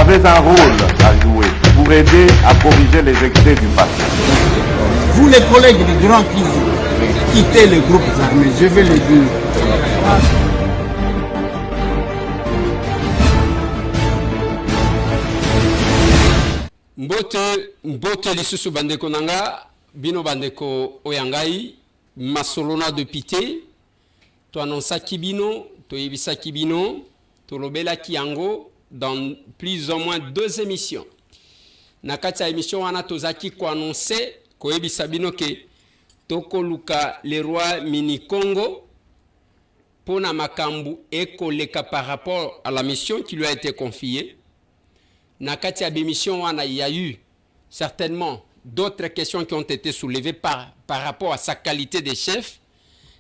avez un rôle à jouer pour aider à corriger les excès du passé. Vous les collègues du Grand Kivu, quittez les groupes armés, je vais le dire. Mbote lisusu bandeko nanga, bino bandeko oyangai, masolona de pité, to annonça kibino, to yebisa kibino, to lobela kiango, dans plus ou moins 2 émissions. Nakati ya émission wana tozaki ko annoncer, ko yebisa bino ke toko luka le roi mini Congo, pona makambu eko leka par rapport à la mission qui lui a été confiée. Nakati ya bémission wana, il y a eu certainement d'autres questions qui ont été soulevées par rapport à sa qualité de chef.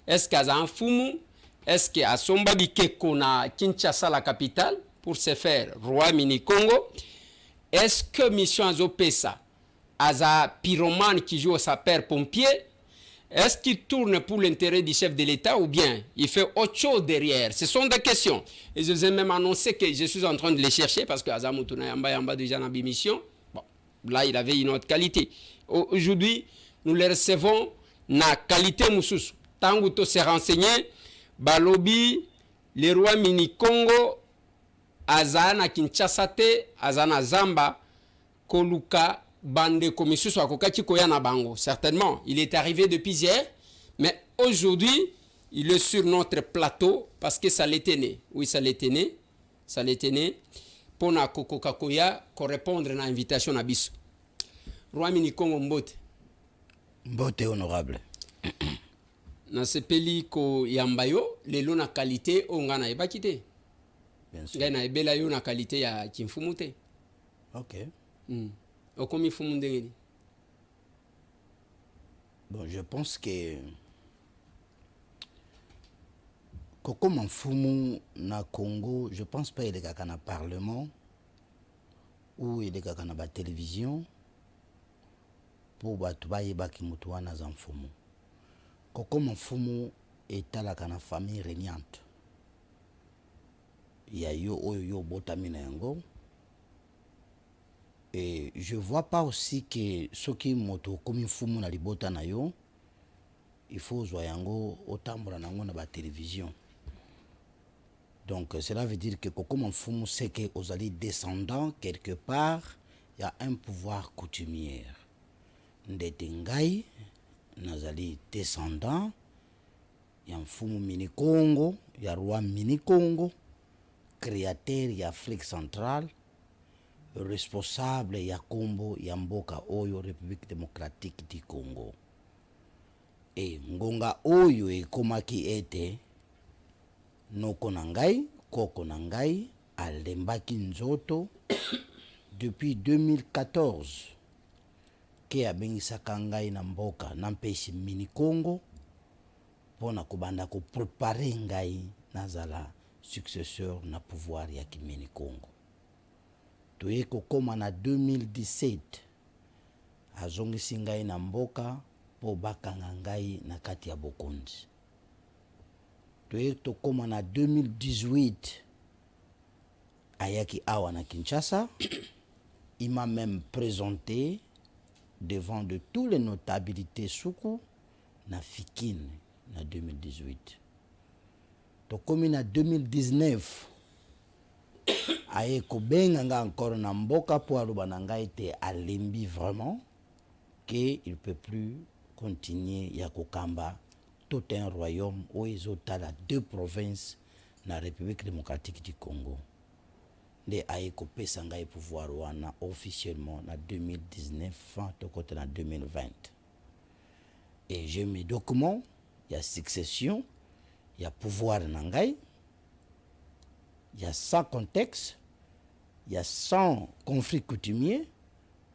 Est-ce qu'il y a un fumu? Est-ce qu'il y a Somba Bikeko na Kinshasa, la capitale, pour se faire roi mini Congo? Est-ce que mission Azopesa, Aza pyromane qui joue au sapeur pompier? Est-ce qu'il tourne pour l'intérêt du chef de l'État ou bien il fait autre chose derrière? Ce sont des questions. Et je vous ai même annoncé que je suis en train de les chercher parce que Azamoutouna Yamba déjà dans l'émission. Bon, là, il avait une autre qualité. Aujourd'hui, nous les recevons na qualité moussous. Tant que se renseigner, Balobi, le roi mini Congo, Azana Kinshasa te, Azana Zamba, Koluka, Bande Komissus Wakokaki Koyana Bango. Certainement, il est arrivé depuis hier, mais aujourd'hui, il est sur notre plateau parce que ça l'était né. Oui, ça l'était né. Ça l'était né. Pour na Kokokakoya, correspondre à l'invitation à Bissou. Roi mini Congo Mbote. Mbote honorable. Na sepeli ko yambayo, lelo na qualité ongana ebakite. Bien sûr. Ngana ebela yo na qualité ya kimfumute. Ok. Okomi fumundengeni. Bon, je pense que comme en fumu na Congo, je pense pas il y a un parlement ou il y a une télévision pour batubaye baki mutuana za mfumu. Comme en fumu est à la famille régnante. Il y a yo botamina yango. Et je vois pas aussi que ceux qui moto comme fumu na libota na yo, il faut zoyango otambula nango na ba télévision. Donc cela veut dire que comme fumu c'est que aux alliés descendants quelque part, il y a un pouvoir coutumier. Ndetengai nazali descendant, il y a un fumu mini Congo, il y a roi mini Congo, créateur il y a Afrique centrale. Responsable ya Kombo ya mboka oyo République démocratique du Congo. Et ngonga oyo ekomaki ete noko na ngai, koko na ngai alembaki nzoto depuis 2014 ke abengisaka ngai na mboka na mpesi mini Congo pona kobanda ko préparer ngai nazala successeur na pouvoir ya kimini Congo. Toyeko koma na 2017 azongisi ngai na mboka po bakanga ngai na kati ya bokonzi. Toyeko koma na 2018 ayaki awa na Kinshasa. Il m'a même présenté devant de tous les notabilités soukou na Fikine na 2018. Tokomi na 2019 aye kobenga nga encore na mboka po aloba na ngai te alembi vraiment que il peut plus continuer ya kokamba tout un royaume où ils ont la 2 provinces na République démocratique du Congo. De aye kopesa ngai pouvoir wana officiellement na 2019 fin to côté na 2020. Et j'ai mes documents, il y a succession, il y a pouvoir na ngai. Il y a 100 contextes, il y a 100 conflits coutumiers,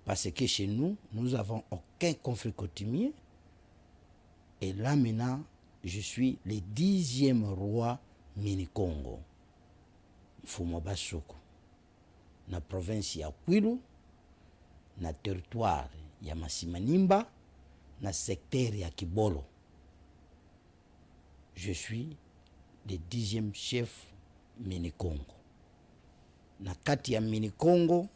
parce que chez nous, nous n'avons aucun conflit coutumier. Et là maintenant, je suis le 10e roi mini-Congo. Mfumo Basoko. Na province ya Kwilu, na territoire ya Masimanimba, na secteur ya Kibolo. Je suis le 10e chef mini Congo. na kati ya mini Congo,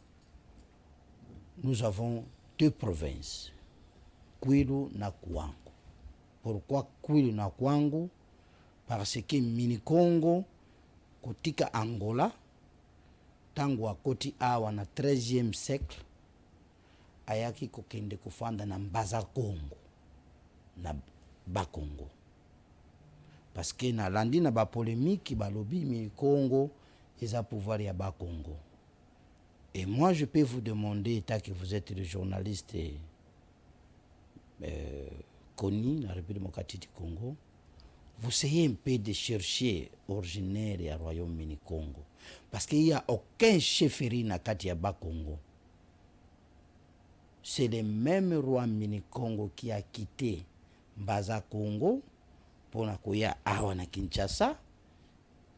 nous avons deux provinces, Kwilu na Kwangu. Pourquoi Kwilu na Kwangu? Parce que mini Congo kotika Angola tangu akoti awa na 13e siècle ayaki kokende kufanda na Mbaza Congo na Bakongo. Parce que na landi na ba polémique balobi mini Congo eza pouvoir ya Bakongo. Et moi je peux vous demander, tant que vous êtes le journaliste connu dans la République démocratique du Congo, vous essayez un peu de chercher originaire du royaume mini Congo. Parce qu'il n'y a aucun chefferie na kati ya Bakongo. C'est le même roi mini Congo qui a quitté Mbaza Congo pour na kuya awa na Kinshasa,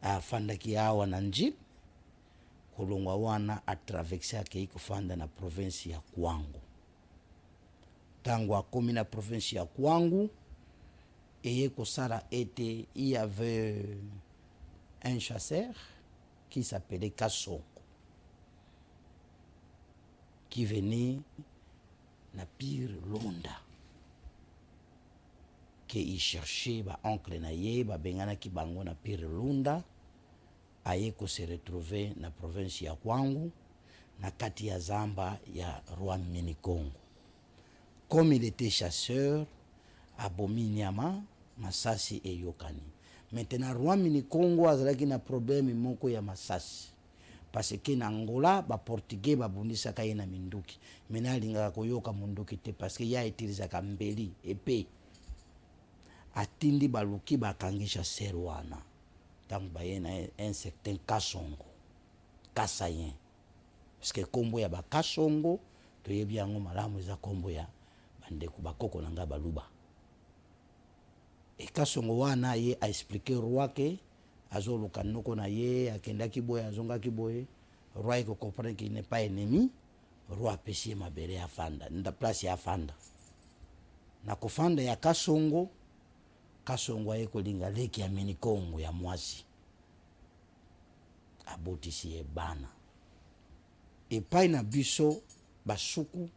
afanda ki awa na Njil, kulongwa wana atraverse ake kufanda na province ya Kwangu. Tangu akomi na province ya Kwangu, et Kosara était, il y avait un chasseur qui s'appelait Kassongo, qui venait na pire Londa, qui il cherchait ba oncle na ye ba bengana ki bango na pire Londa, aye ko se retrouver na province ya Kwangu na kati ya zamba ya roi mini Congo. Comme il était chasseur, abomi nyama masasi e yokani. Maintenant roi mini Congo azalaki na problème moko ya masasi. Parce que na Angola ba portugais ba bundisa kaye na minduki. Mena alinga koyoka munduki te parce que ya utiliza kambeli épée. Atindi baluki bakangisha serwana. Tangu baye na un certain Kassongo. Kasayen. Parce que kombo ya ba Kassongo to yebi yango malamu za kombo ya bandeko bakoko nanga baluba. Et Kassongo wana ye a expliqué roi que azoluka noko na ye akenda kiboye azonga kiboye, roi ko comprendre qu'il n'est pas ennemi, roi pesi mabere afanda nda place ya afanda na kufanda ya Kassongo. Kassongo aye kolinga leki ya mini Congo ya mwasi abotisi e bana et pas na biso basuku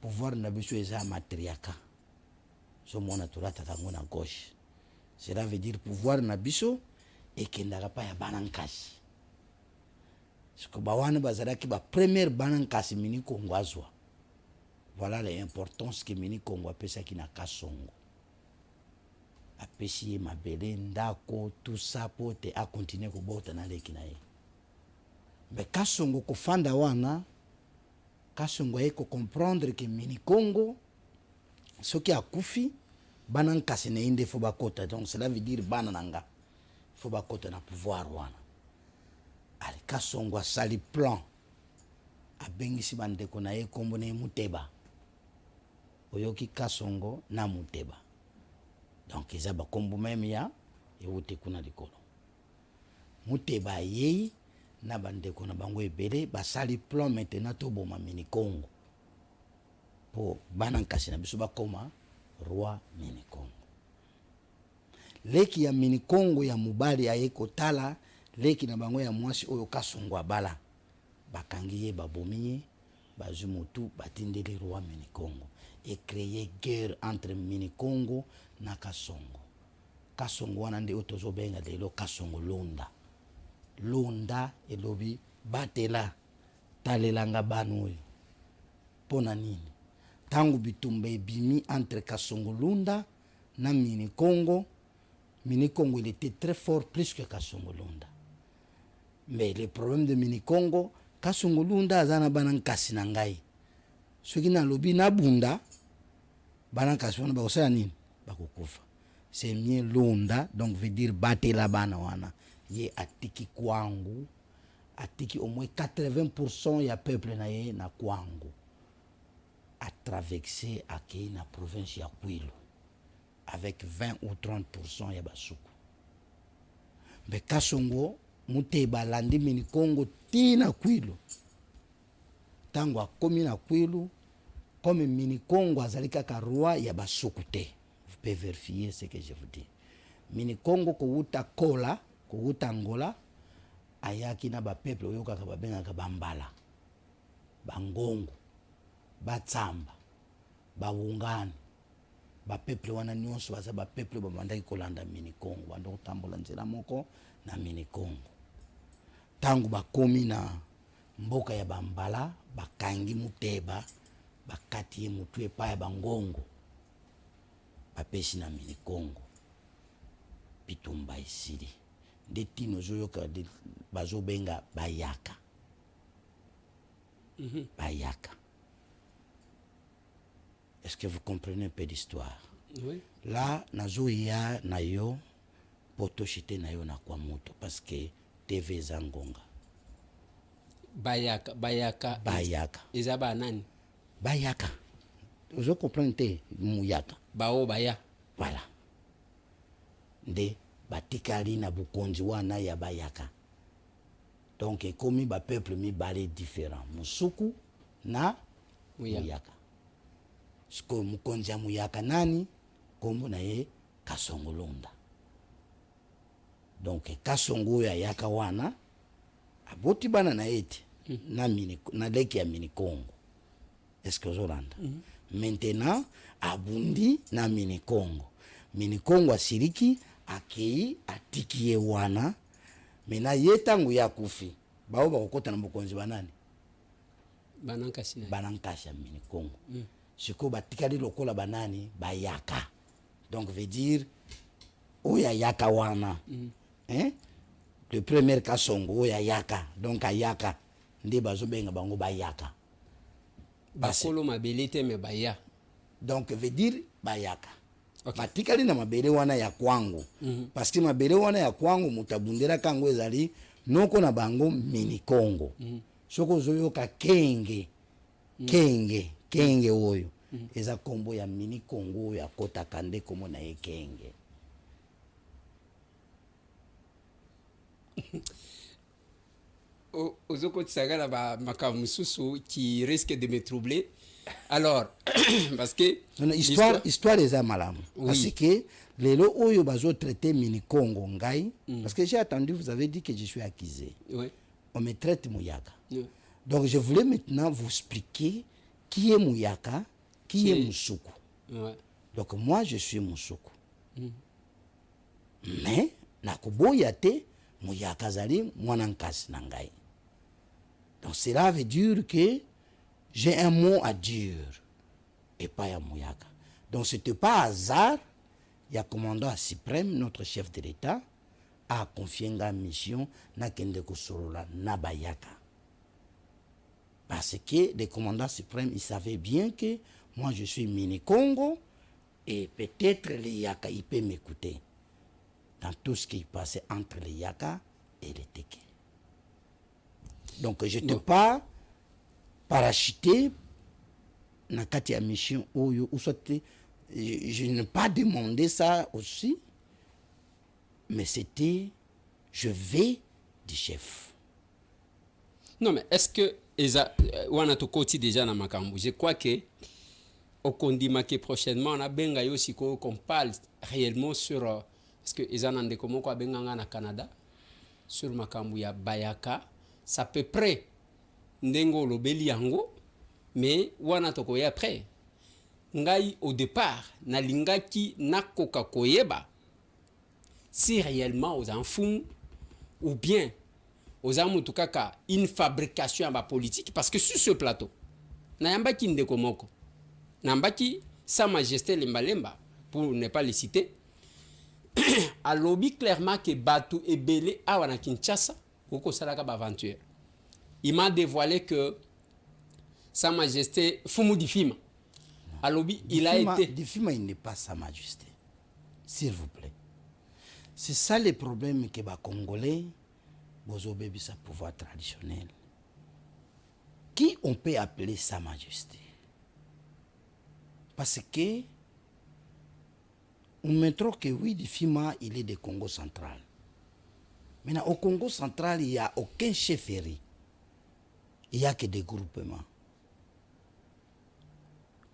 pouvoir na biso eza matriaka. So mona tulata tango na gauche. Cela veut dire pouvoir na biso et kendaka pa ya banankasi. Ce que bawana bazalaki ba première banankasi mini Congo azwa. Voilà l'importance que mini Congo apesa ki na Kassongo. Apesi mabele ndako tout ça pote a continuer ko bota na leki na ye. Mais Kassongo ko fanda wana, Kassongo eko comprendre que mini Congo ce qui a koufi banan kasi ne inde fo bakota, donc cela veut dire bananga fo bakota na pouvoir wana. Ali Kassongo sali plan a bengisi bandeko na ye kombo ne Muteba, oyoki Kassongo na Muteba, donc eza ba kombo même ya yote kuna likolo. Muteba ye na bandeko na bango ebele basali plan maintenant to boma mini Congo po banan kasi na biso bakoma roi mini Congo. Leki ya mini Congo ya mubali aye kotala leki na bango ya mwasi oyo Kassongo abala bakangi ye babomiye bazumutu batindeli roi mini Congo et créer guerre entre mini Congo na Kassongo. Kassongo wana nde otozo benga lelo Kassongo Londa. Londa elobi batela talelanga banu pona nini tangu bitumba ebimi entre Kassongo Londa na mini Congo. Mini Congo il était très fort plus que Kassongo Londa. Mais le problème de mini Congo, Kassongo Londa azana banankasi na ngai. Soki na lobi na bunda banankasi wana bakosala nini bakokufa. C'est mieux Londa, donc veut dire batela bana wana. Ye atiki Kwangu, atiki au moins 80% ya peuple na ye na Kwangu. A traversé akei na province ya Kwilu avec 20 ou 30% ya basuku. Mais Kassongo Muteba landi mini Congo tina Kwilu. Tango akomi na Kwilu, comme mini Congo azalika ka roi ya basuku te. Vous pouvez vérifier ce que je vous dis. Mini Congo ko uta kola, ko uta Angola, ayaki na bapeuple oyo kaka babengaka bambala, bangongo, batsamba, bawungani, bapeuple wana nyonso baza bapeuple babandaki kolanda mini Congo, banda kotambola nzela moko na mini Congo. Tangu bakomi na mboka ya bambala, bakangi muteba, bakati ye mutu epai ya bangongo, bapesi na mini Congo, bitumba esili. Nde tino zoyoka bazobenga bayaka. Bayaka. Est-ce que vous comprenez un peu l'histoire? Oui. Là, nazo ya na yo poto chite na yo na kwa moto parce que TV zangonga. Bayaka. Bayaka. Ezaba nani? Bayaka. Vous comprenez muyaka. Bao baya. Voilà. Nde batikali na bukonzi wana ya bayaka. Donc ekomi ba peuple mibale différent. Musuku na muyaka. Siko mukonzi ya muyaka nani? Kombo na ye Kasongo Londa. Donc Kasongo ya yaka wana aboti bana na ete na leki ya mini Congo. Est-ce que Zolanda? Maintenant abundi na mini Congo. Mini Congo asiriki akei atiki ye wana. Mena ye tangu ya kufi bao bakokota na bokonzi banani? Banankasi ya mini Congo. Siko batikali lokola banani bayaka. Donc veut dire oya yaka wana. Le premier Kasongo oya yaka. Donc ayaka nde bazobenga bango bayaka. Bakolo mabele te me baya. Donc veut dire bayaka. Okay. Batikali na mabele wana ya kwangu. Parce que mabele wana ya kwangu mutabundera kango ezali noko na bango mini Congo. Soko zoyoka kenge. Kenge oyo. Eza kombo ya mini Congo ya kota kande komo na ye kenge. Ozoko tsagala ba makamususu qui risque de me troubler. Alors parce que histoire eza malamu. Oui. Parce que lelo oyo bazo traiter mini Congo ngai parce que j'ai attendu, vous avez dit que je suis accusé. Oui. On me traite Muyaka. Oui. Donc je voulais maintenant vous expliquer qui est Muyaka, qui est Musuku. Ouais. Donc moi je suis Musuku. Mais nakoboya te Muyaka zali mwanankasi na ngai. Donc cela veut dire que j'ai un mot à dire et pas à Muyaka. Donc c'était pas hasard, il y a commandant suprême, notre chef de l'État, a confié une mission na kende kusorola na bayaka. Parce que le commandant suprême, il savait bien que moi je suis mini Congo et peut-être les Yaka, il peut m'écouter dans tout ce qui passait entre les Yaka et les Teke. Donc je ne t'ai pas parachuté na kati ya mission oyo ou soit je n'ai pas demandé ça aussi, mais c'était je vais du chef. Non mais est-ce que wana to koti déjà na makambu? Je crois que au kondima que prochainement on a benga yo siko qu'on parle réellement sur parce que ezana ndeko moko abenganga na Canada sur makambu ya bayaka, ça peut près ndengo lobeli yango, mais wana to koya après ngai au départ na lingaki nakoka koyeba si réellement aux enfants ou bien aux amutu kaka une fabrication à ma politique, parce que sur ce plateau nayambaki ndeko moko nambaki Sa Majesté Lemba pour ne pas le citer a lobby clairement que Batu et Belé a wana Kinshasa koko salaka ba aventure. Il m'a dévoilé que Sa Majesté Fumu Difima a lobby il a été Difima, il n'est pas Sa Majesté, s'il vous plaît. C'est ça le problème que les Congolais bozobebi sa pouvoir traditionnel. Qui on peut appeler Sa Majesté? Parce que on mettra que oui, Difima, il est de Congo central. Maintenant, au Congo central, il n'y a aucun chefferie. Il n'y a que des groupements.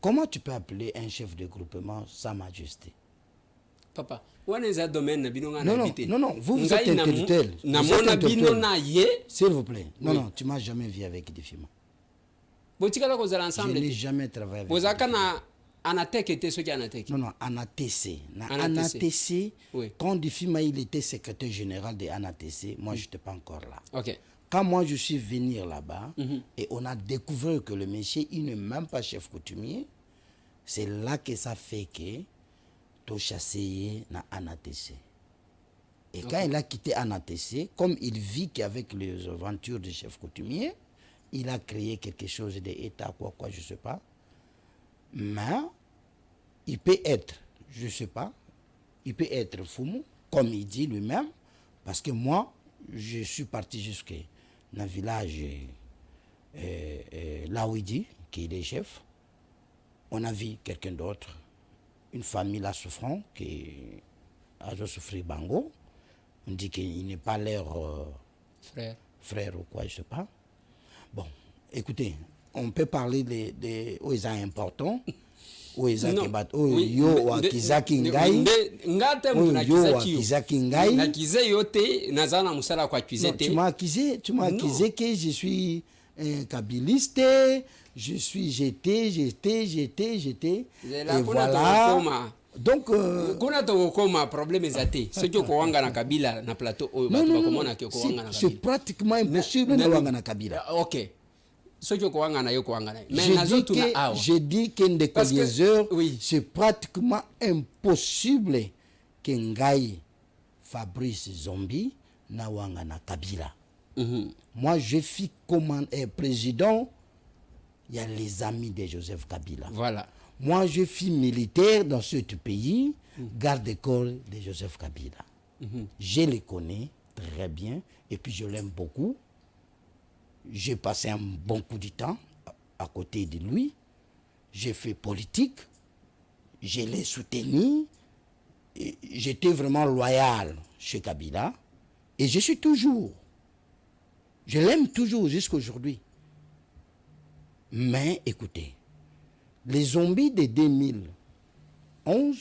Comment tu peux appeler un chef de groupement Sa Majesté? papa wana eza domaine na bino nga Non, na non, habité non, non, vous êtes intellectuel. na Vous êtes mona bino intellectuel. na ye S'il vous plaît. Non, Oui. non, tu m'as jamais vu avec Defima. botikala kozala Je ensemble n'ai jamais travaillé avec bozalaka Defima. na anateke te soki anateke Non, non, ANATC. ANATC. ANATC, Oui. quand Defima il était secrétaire général de ANATC, moi je n'étais pas encore là. ok Quand moi je suis venu là-bas, et on a découvert que le monsieur, il n'est même pas chef coutumier, c'est là que ça fait que tout chassé na ANATC. Et quand il a quitté ANATC, comme il vit qu'avec les aventures du chef coutumier, il a créé quelque chose d'État, quoi, je ne sais pas. Mais il peut être, je ne sais pas, il peut être Fumu, comme il dit lui-même, parce que moi, je suis parti jusqu'à dans le village là où il dit qu'il est chef. On a vu quelqu'un d'autre, une famille là souffrant, qui a souffert Bango. On dit qu'il n'est pas leur frère ou quoi, je ne sais pas. Bon, écoutez, on peut parler des OESA importants, OESA qui battent, yo wakizaki ngai, yo wakizaki ngai. nakize yo te naza na musala kwa accusé Non, te tu m'as accusé que je suis un kabiliste, je suis j'étais. Zela, Et kuna voilà. tokokoma. Donc, kuna tokokoma problème eza te soki okowanga na kabila na plateau oyo bato bakomona ke okowanga na c'est kabila pratiquement impossible de wanga na kabila. ok soki okowanga na yo okowanga na ye mais Je nazotuna awa dis qu'un des Parce que, colliéseurs, oui. c'est pratiquement impossible que Ngai Fabrice Zombi na wanga na kabila. Moi, je suis président, il y a les amis de Joseph Kabila. voilà Moi, je suis militaire dans ce pays, garde-corps de Joseph Kabila. Je le connais très bien et puis je l'aime beaucoup. J'ai passé un bon coup de temps à côté de lui. J'ai fait politique. Je l'ai soutenu. J'étais vraiment loyal chez Kabila. Et je suis toujours. Je l'aime toujours jusqu'à aujourd'hui. Mais écoutez, les zombies de 2011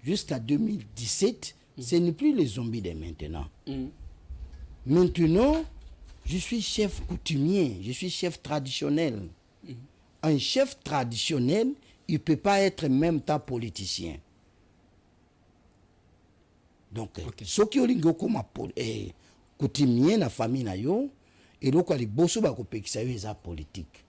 jusqu'à 2017, ce n'est plus les zombies de maintenant. Maintenant, je suis chef coutumier, je suis chef traditionnel. Un chef traditionnel, il ne peut pas être en même temps politicien. Donc, ce qui est comme coutumier dans la famille, et donc, les bosso ba kopekisa yo eza politique.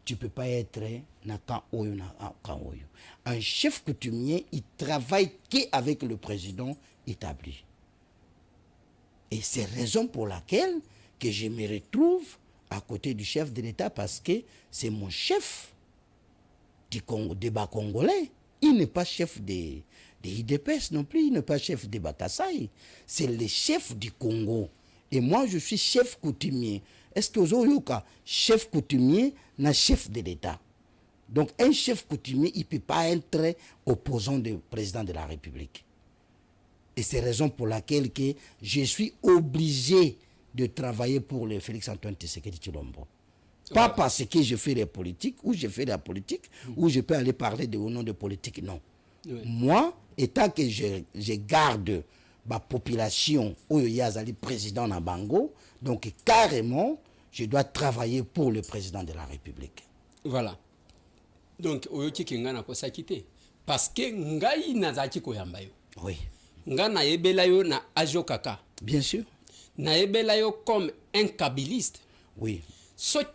Tu ne peux pas être na kan oyo na kan oyo. Un chef coutumier, il travaille qu'avec le président établi. Et c'est la raison pour laquelle que je me retrouve à côté du chef de l'État parce que c'est mon chef du débat congolais. Il n'est pas chef des IDPS non plus, il n'est pas chef des Bakassai. C'est le chef du Congo. Et moi, je suis chef coutumier. Est-ce que vous avez chef coutumier na chef de l'État? Donc, un chef coutumier, il ne peut pas être opposant du président de la République. Et c'est la raison pour laquelle que je suis obligé de travailler pour le Félix-Antoine Tshisekedi Tshilombo. Pas parce que je fais la politique, ou je fais la politique, ou je peux aller parler au nom de politique, non. Oui. Moi, étant que je garde ma population, où il y a le président na Bango, donc carrément, je dois travailler pour le président de la République. Voilà. Donc, oyoki kenga na kosaki te. Parce que ngai nazaki koyamba yo. Oui. Nga na yebela yo na Ajo Kaka. Bien sûr. Na yebela yo comme un kabiliste. Oui.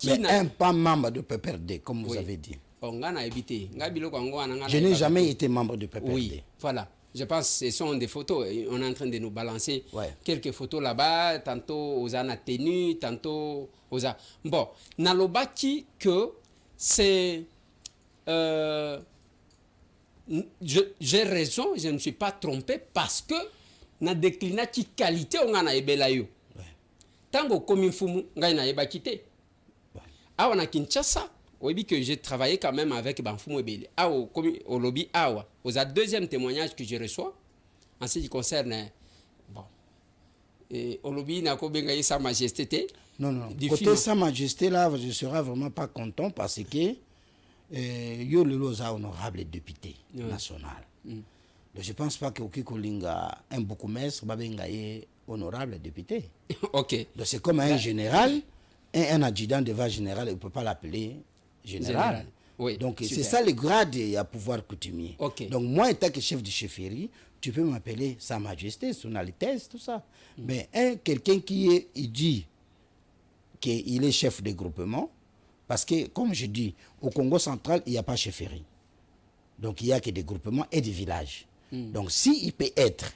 Mais un pas membre de PPRD, comme vous avez dit. Je n'ai jamais été membre de PPRD. Oui, voilà. Je pense que ce sont des photos. On est en train de nous balancer quelques photos là-bas, tantôt aux ana tenue, tantôt aux a... Bon, nalobaki que c'est... j'ai raison, je ne me suis pas trompé parce que na décliné qui qualité on a ebela yo. Tango comme fumu ngai na eba kité. Awa na Kinshasa, oui que j'ai travaillé quand même avec Banfumu Ebele. Awa comme au lobby awa. Aux deuxième témoignage que je reçois en ce qui concerne bon et au lobby na ko benga Sa Majesté. Non. Côté Sa Majesté là, je serai vraiment pas content parce que yo le loza honorable député national. Donc je ne pense pas que Okikolinga, un bourgmestre, Babenga est honorable député. Ok. Donc c'est comme un général, un adjudant devant général, on ne peut pas l'appeler général. Oui, donc super. c'est ça le grade à pouvoir coutumier. Ok. Donc moi, en tant que chef de chefferie, tu peux m'appeler Sa Majesté, Son Altesse, tout ça. Mais quelqu'un il dit qu'il est chef de groupement, parce que, comme je dis, au Congo central, il n'y a pas chefferie. Donc il n'y a que des groupements et des villages. Donc s'il peut être,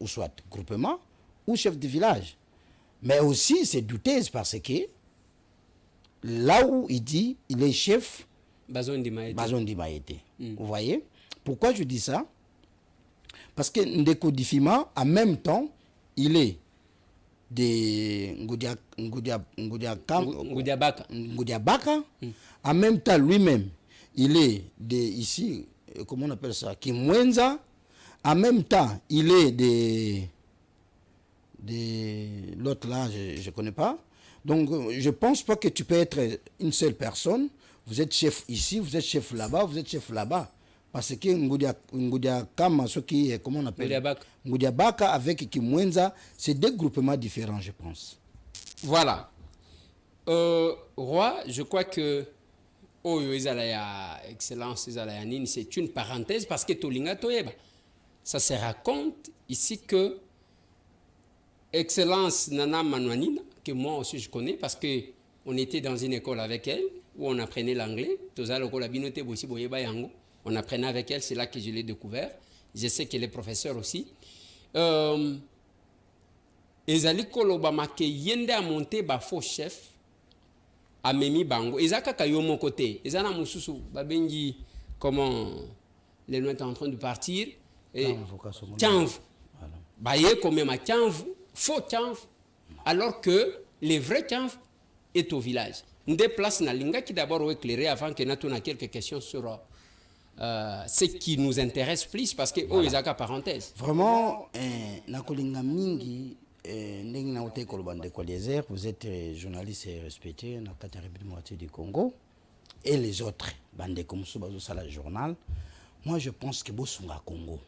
ou soit groupement ou chef de village. Mais aussi, c'est douteuse parce que là où il dit, il est chef, Bazondi Maïté. Vous voyez? Pourquoi je dis ça? Parce que Ndeko Difima, en même temps, il est de Ngoudiabaka. En même temps, lui-même, il est de ici, comment on appelle ça? Kimwenza. En même temps, il est de l'autre là, je ne connais pas. Donc, je ne pense pas que tu peux être une seule personne. Vous êtes chef ici, vous êtes chef là-bas, vous êtes chef là-bas. Parce que Ngoudia Kama, ce qui est, comment on appelle? Ngoudia Baka avec Kimwenza, c'est deux groupements différents, je pense. Voilà. Roi, je crois que Excellence Izalayanine, c'est une parenthèse parce que Tolinga Toyeba. Ça se raconte ici que Excellence Nana Manouanina, que moi aussi je connais parce qu'on était dans une école avec elle où on apprenait l'anglais. On apprenait avec elle, c'est là que je l'ai découvert. Je sais qu'elle est professeure aussi. Ezali Kolobama ke yende a monté ba faux chef a Memi Bango. Ezaka kayo mon côté. Ezana Moussousou, Babengi, comment les noms sont en train de partir. Tianv. Baye comme ma Tianv, faux Tianv. Alors que les vrais Tianv est au village. On déplace na linga qui d'abord éclairer avant que nous ayons quelques questions sur ce qui nous intéresse plus parce que voilà. Ezaka parenthèse. Vraiment, Nakolinga Mingi, vous êtes journaliste et respecté dans la République du Congo et les autres, bande comme ça, journal. Moi, je pense que Bosunga Congo,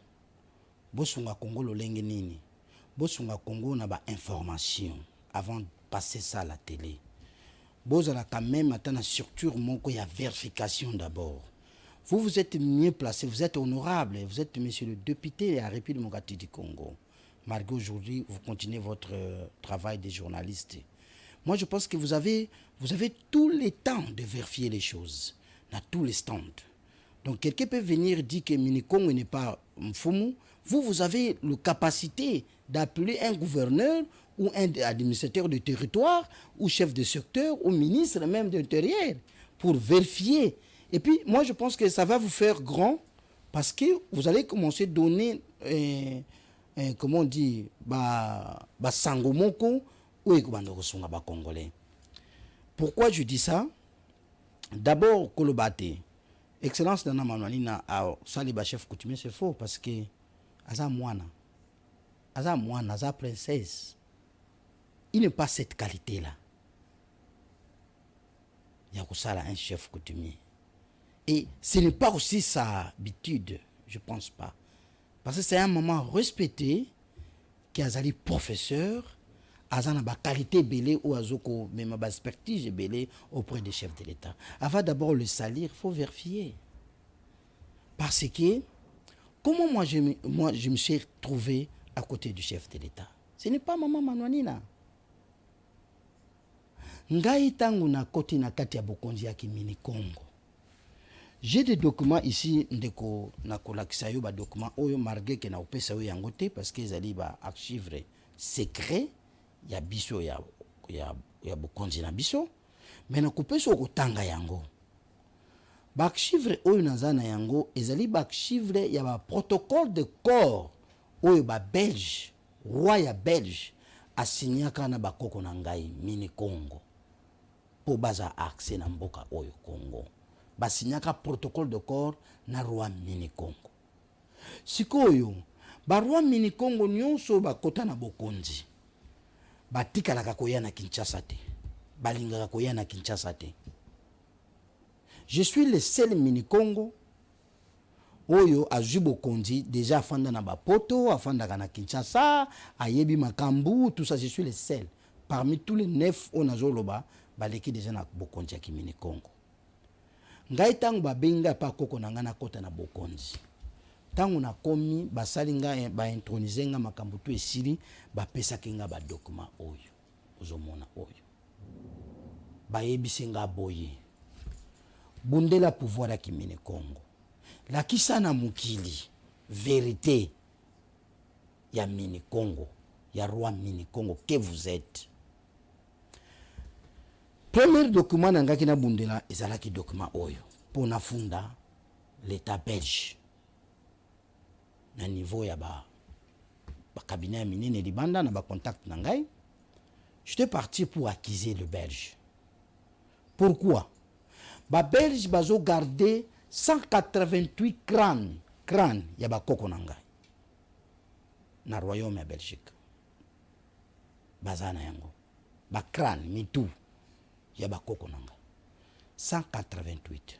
l'olenge nini, Bosunga Congo n'a pas information avant de passer ça à la télé. Bozala quand même attendre structure il y a vérification d'abord. Vous êtes mieux placé, vous êtes honorable, vous êtes monsieur le député à la République démocratique du Congo. Malgré aujourd'hui, vous continuez votre travail de journaliste. Moi, je pense que vous avez tout le temps de vérifier les choses, dans tous les stands. Donc, quelqu'un peut venir dire que Minikongo n'est pas Mfumu. Vous avez la capacité d'appeler un gouverneur ou un administrateur de territoire, ou chef de secteur, ou ministre même de l'Intérieur, pour vérifier. Et puis, moi, je pense que ça va vous faire grand, parce que vous allez commencer à donner... comment on dit, sangomoko ou congolais. Pourquoi je dis ça? D'abord, Kolobate, Excellence Nana Manouanina a saliba chef coutumier, c'est faux parce que Aza Moana, Aza princesse, il n'est pas cette qualité-là. Il y a un chef coutumier. Et ce n'est pas aussi sa habitude, je ne pense pas. Parce que c'est un moment respecté qui a été professeur, a une qualité belée ou azoko même une expertise belée auprès des chefs de l'État. Avant d'abord le salir, il faut vérifier. Parce que comment moi je me suis trouvé à côté du chef de l'État? Ce n'est pas Maman Manouanina. Ngai tangu na koti na kati ya bokonzi ya Kimini Congo. J'ai des documents ici, ndeko na kolakisa yo ba documents oyo marge ke na opesa yo yango te parce que ezali ba archive secret ya biso ya bokonzi na biso, mais na kopesa okotanga yango. Ba archive oyo nazana yango ezali ba archive ya ba protocole de corps oyo ba Belge, roi ya Belge asinyaka na bakoko na ngai Mini Congo po baza accès na mboka oyo Congo. Basinyaka protocole de corps na roi Mini Congo. Sikoyo, ba roi Mini Congo nyonso bakota na bokonzi. Batikalaka koya na Kinshasa te. Balingaka koya na Kinshasa te. Je suis le seul Mini Congo oyo azwi bokonzi déjà afanda na bapoto, afandaka na Kinshasa, ayebi makambu, tout ça, je suis le seul parmi tous les 9 oyo nazoloba baleki déjà na bokonzi ya kimini Congo. Ngai tango babenga pa koko na nga na kota na bokonzi, tango na komi basali nga baintronize nga makambu tu esili, bapesaki nga badokuma oyo ozomona oyo, bayebisi nga boye bundela pouvoir ya kimini Congo, lakisa na mukili vérité ya mini Congo, ya roi mini Congo que vous êtes. Premier document nangaki na bundela ezalaki document oyo pour na funda l'état belge na niveau ya ba cabinet minene libanda na ba contact na ngai. J'étais parti pour acquiser le belge. Pourquoi? Ba belge bazo garder 188 crânes ya ba koko na ngai na royaume ya Belgique. Bazana yango ba crâne mitu ya ba koko na ngai 188.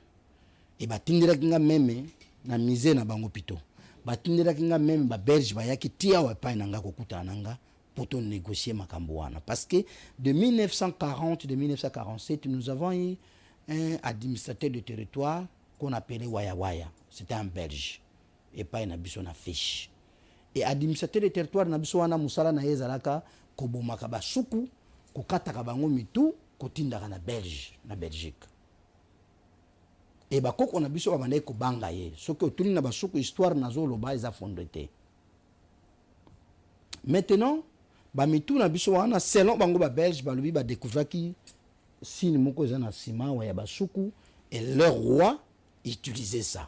Et batindiraki nga meme na misé na bango pito, batindiraki nga meme ba belge bayaki tia wa pa na nga kokutana na nga pour négocier makambo wana, parce que de 1940 de 1947 nous avons eu un administrateur de territoire qu'on appelait Waya Waya. C'était un belge et pas na biso na fiche. Et administrateur de territoire na biso wana musala na ezalaka kobomaka basuku, kokataka bango mitu, kotindaka na belge na Belgique. Et bakoko na biso babandaki kobanga ye, soki otuni na basuku histoire nazoloba eza fondé. Maintenant bamitu na biso wana selon bango ba belge balobi ba découvraki signe moko eza na sima wa ya basuku, et leur roi utilisait ça.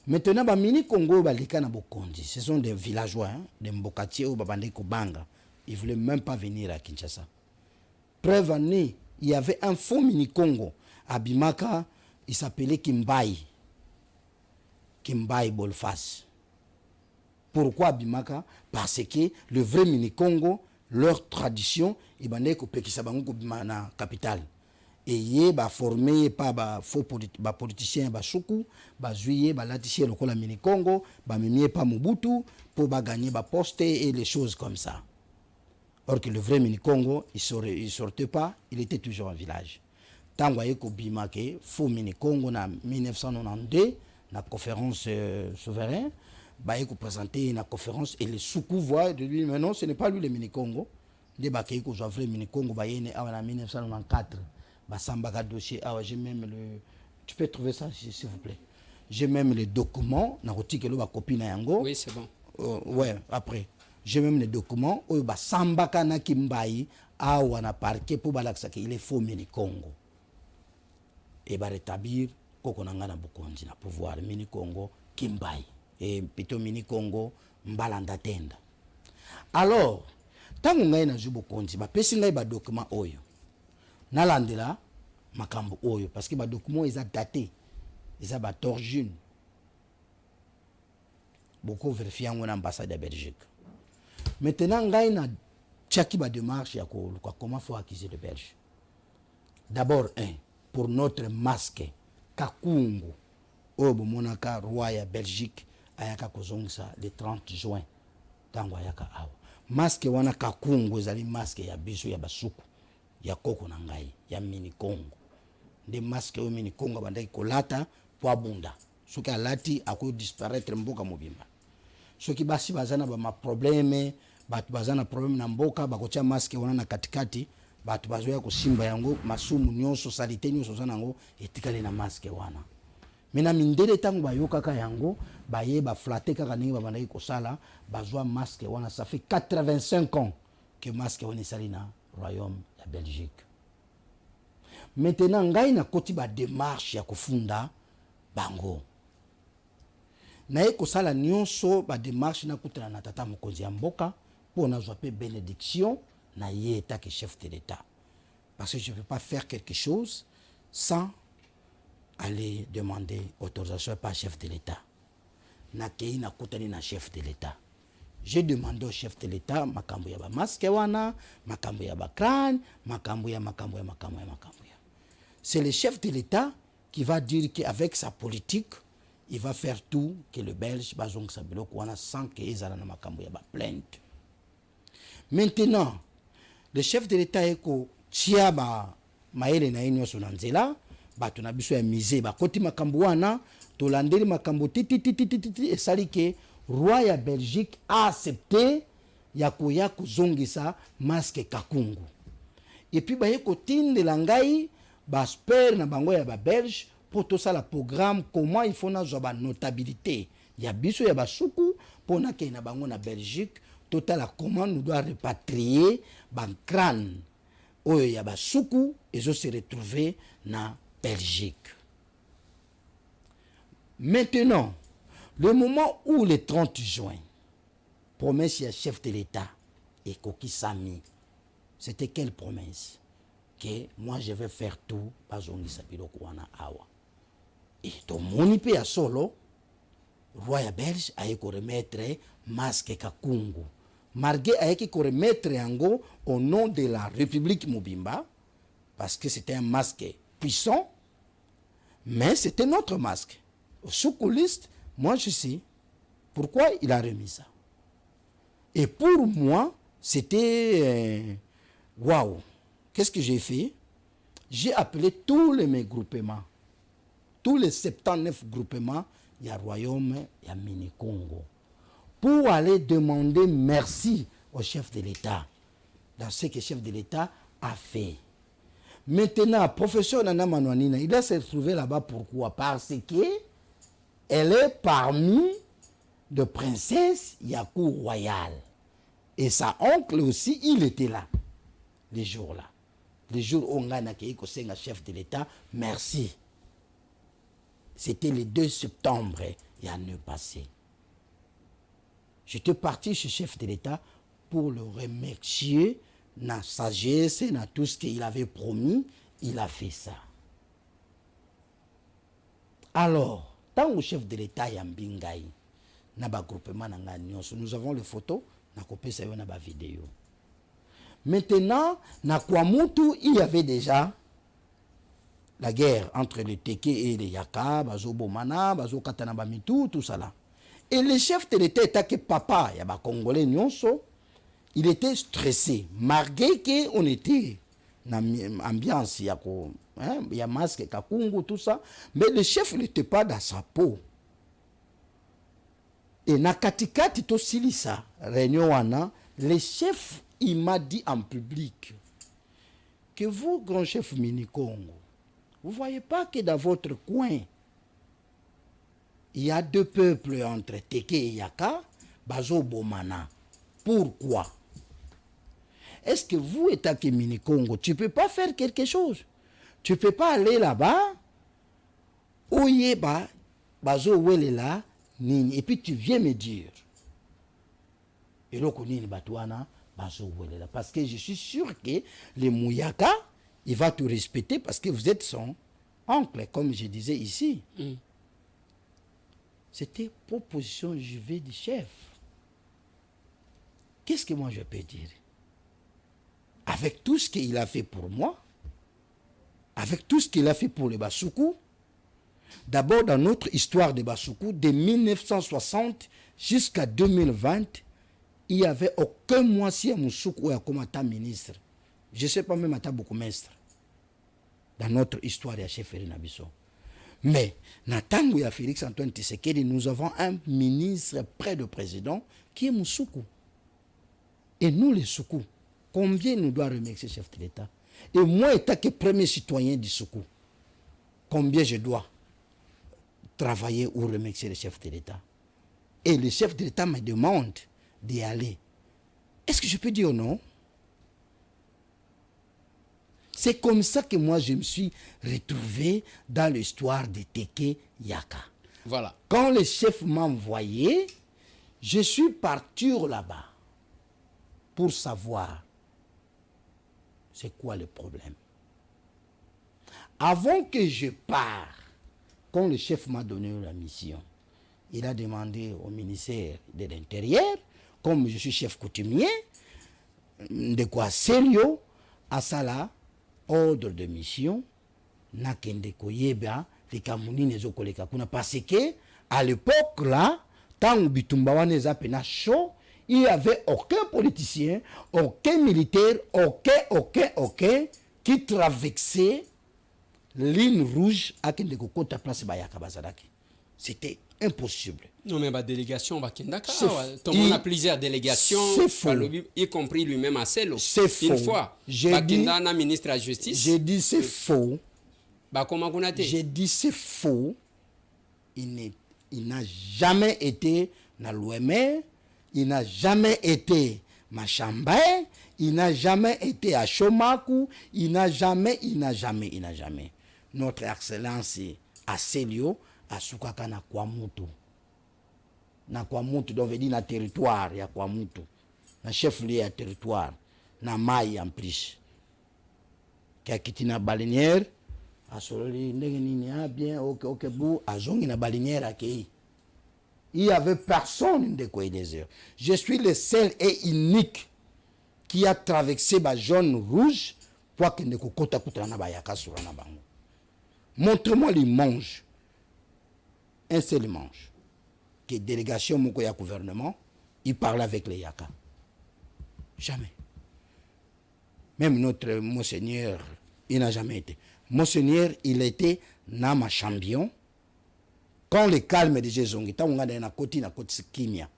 Maintenant ba mini Congo balika na bokonzi, ce sont des villageois, hein, des mbokatier ou babandaki kobanga, ils voulaient même pas venir à Kinshasa. Preuve en est, il y avait un faux mini Congo à Bimaka, il s'appelait Kimbai Bolfas. Pourquoi Bimaka? Parce que le vrai mini Congo, leur tradition, ils bandé ko pekisa bango ko na capitale. Et yé ba formé pas ba faux politicien ba soukou, ba juillet ba latissier lokola mini Congo, ba mimier pas Mobutu pour ba gagner ba poste et les choses comme ça. Or que le vrai mini Congo, il sortait pas, il était toujours en village. Tango yeko Bimake, faux mini Congo na 1992, la conférence souveraine, bah il présenté la conférence et les soukou voient de lui, mais non, ce n'est pas lui le mini Congo. Débarqué ko vrai mini Congo bah il est en 1994. Bah sambaka dossier, ah j'ai même le, tu peux trouver ça s'il vous plaît. J'ai même les documents, na roti que ba copie na yango. Oui, c'est bon. Ouais, après. J'ai même les documents où bah sambaka na kimbai ah wana parquet pour balaksa il est faux mini Congo. Et bah rétablir koko nanga na bokonzi na pouvoir mini Congo kimbai et plutôt mini Congo mbalanda tenda. Alors tango ngai na jubo konzi ba pesi ngai ba document oyo nalandela makambo oyo parce que ba document eza daté eza ba d'origine beaucoup vérifier en ambassade de Belgique. Maintenant ngai na tchaki ba démarche ya ko comment faut acquiser le belge. D'abord pour notre masque kakungu oyo bomonaka roi ya Belgique ayaka kozongisa le 30 juin tango ayaka awa masque wana kakungu ezali masque ya biso ya basuku ya koko na ngai ya mini Congo nde masque oyo mini Congo bandaki kolata po abunda soki alati ako disparaître mboka mobimba soki basi bazana ba problème batu bazana problème na mboka bakotia masque wana na katikati batu bazoya kosimba yango masumu nyonso salite nyonso zanango etikale na masque wana. Mena mindele tango bayokaka yango baye ba flatter kaka ningi babandaki kosala bazwa masque wana. Ça fait 85 ans que masque wana esali na royaume ya Belgique. Maintenant ngai na koti ba démarche ya kofunda bango naye kosala nyonso ba démarche na kutana na tata mokonzi ya mboka pour nazwa pe bénédiction na ye état que chef de l'État, parce que je ne peux pas faire quelque chose sans aller demander autorisation par chef de l'État. Na kei na kutani na chef de l'État. J'ai demandé au chef de l'État makambo ya ba masque wana, makambo ya ba crâne, makambo ya. C'est le chef de l'État qui va dire qu'avec sa politique il va faire tout que le Belge bazongisa biloko wana sans que ezala na makambo ya ba plainte. Maintenant, le chef de l'État eko tia ba maele na nyonso na nzela, bato na biso ya misé ba koti makambo wana, tolandeli makambo titi esali ke roi ya Belgique a accepté ya koya kozongisa masque kakungu. Et puis ba yeko tindela ngai ba spare na bango ya ba Belge pour tout ça la programme comment il faut na ba notabilité ya biso ya ba suku pour na ke na bango na Belgique total comment nous doit repatrier ban crâne oyo ya ba suku et se retrouver na Belgique. Maintenant, le moment où le 30 juin, promesse ya chef de l'État et Koki Sami, c'était quelle promesse? Que moi je vais faire tout, bazongi sapilo kwana awa. Et ton monipe à solo, roi belge a été remettre masque kakungu. Margué a été remettre yango au nom de la République Mobimba, parce que c'était un masque puissant, mais c'était notre masque. Sous couliste, moi je sais pourquoi il a remis ça. Et pour moi, c'était waouh. Qu'est-ce que j'ai fait? J'ai appelé tous mes groupements, tous les 79 groupements, il y a Royaume, il y a Mini-Congo, pour aller demander merci au chef de l'État dans ce que le chef de l'État a fait. Maintenant, professeur Nana Manouanina, il a se retrouvé là-bas. Pourquoi? Parce que elle est parmi de princesses Yakou royale. Et sa oncle aussi, il était là, les jours-là. Les jours où on a accueilli un chef de l'État, merci. C'était le 2 septembre, il y a un an passé. J'étais parti chez le chef de l'État pour le remercier, na sagesse, na tout ce qu'il avait promis, il a fait ça. Alors, tant que chef de l'État Yambingaï, na ba groupement na nous avons les photos, na copie ça na ba vidéo. Maintenant, na Kwamutu, il y avait déjà la guerre entre les Teke et les Yaka, Bazo Bomana, Bazo Katanabamitu, tout ça là. Et le chef de l'État était que papa, il y a ba Congolais nyonso, il était stressé. Malgré qu'on était dans l'ambiance, il y a masque, kakungu, tout ça, mais le chef n'était pas dans sa peau. Et na katikati to silisa, réunion wana, le chef, il m'a dit en public que vous, grand chef Mini-Congo, vous ne voyez pas que dans votre coin, il y a deux peuples entre Teke et Yaka, Bazo Bomana. Pourquoi? Est-ce que vous, état que Mini-Congo, tu ne peux pas faire quelque chose? Tu ne peux pas aller là-bas, Oyeba, Bazo Welela, Nini, et puis tu viens me dire. Et là, parce que je suis sûr que le Mouyaka, il va te respecter parce que vous êtes son oncle, comme je disais ici. C'était proposition, je vais du chef. Qu'est-ce que moi je peux dire? Avec tout ce qu'il a fait pour moi, avec tout ce qu'il a fait pour les Bassoukou, d'abord dans notre histoire de Bassoukou, de 1960 jusqu'à 2020, il n'y avait aucun mois si à Moussoukou ou comme un ministre. Je ne sais pas même à beaucoup mestre. Dans notre histoire, il y a chef Nabiso. Mais, dans il y a Félix Antoine Tshisekedi, nous avons un ministre près du président qui est Moussoukou. Et nous, les Soukou, combien nous doit remercier le chef de l'État? Et moi, étant que premier citoyen du Soukou, combien je dois travailler ou remercier le chef de l'État? Et le chef de l'État me demande d'y aller. Est-ce que je peux dire non? C'est comme ça que moi je me suis retrouvé dans l'histoire de Teke Yaka. Voilà. Quand le chef m'a envoyé, je suis parti là-bas pour savoir c'est quoi le problème. Avant que je parte, quand le chef m'a donné la mission, il a demandé au ministère de l'Intérieur, comme je suis chef coutumier, de quoi sérieux à ça là, ordre de mission, na kende koyeba les kamunine zo koleka kuna parce que À l'époque là, tant que Bitumba wana eza pena chaud, il n'y avait aucun politicien, aucun militaire, aucun qui traversait ligne rouge à kende ko kota place bayaka bazalaki. C'était impossible. Non, mais la délégation, tout le il- monde a plusieurs délégations, c'est faux. y compris lui-même à Celo. C'est faux. Une fois, J'ai dit- Bakenda, ministre de la Justice, J'ai dit c'est faux. comment on a dit? J'ai dit c'est faux. Il n'a jamais été dans l'OMR, il n'a jamais été Machamba, il n'a jamais été à Chomaku, il n'a jamais. Notre excellence à Célio, à Soukaka na Kwamutu. Na Kwamutu, donc veut dire na territoire, ya Kwamutu. Na chef-lieu ya territoire, na Maï en plus. Qui a quitté na balinière, à Sololi, bien, ok, bou, à Zongi na balinière accueilli. Il n'y avait personne de Koédésir. Je suis le seul et unique qui a traversé la jaune rouge pour que ne kota kutana ba yaka sur na bango. Montre-moi les manches. Un seul manche. Que délégation moko ya gouvernement, il parle avec les yaka. Jamais. Même notre monseigneur, il n'a jamais été. Monseigneur, il était Nama champion. Quand le calme de Jésus, on a na koti kimia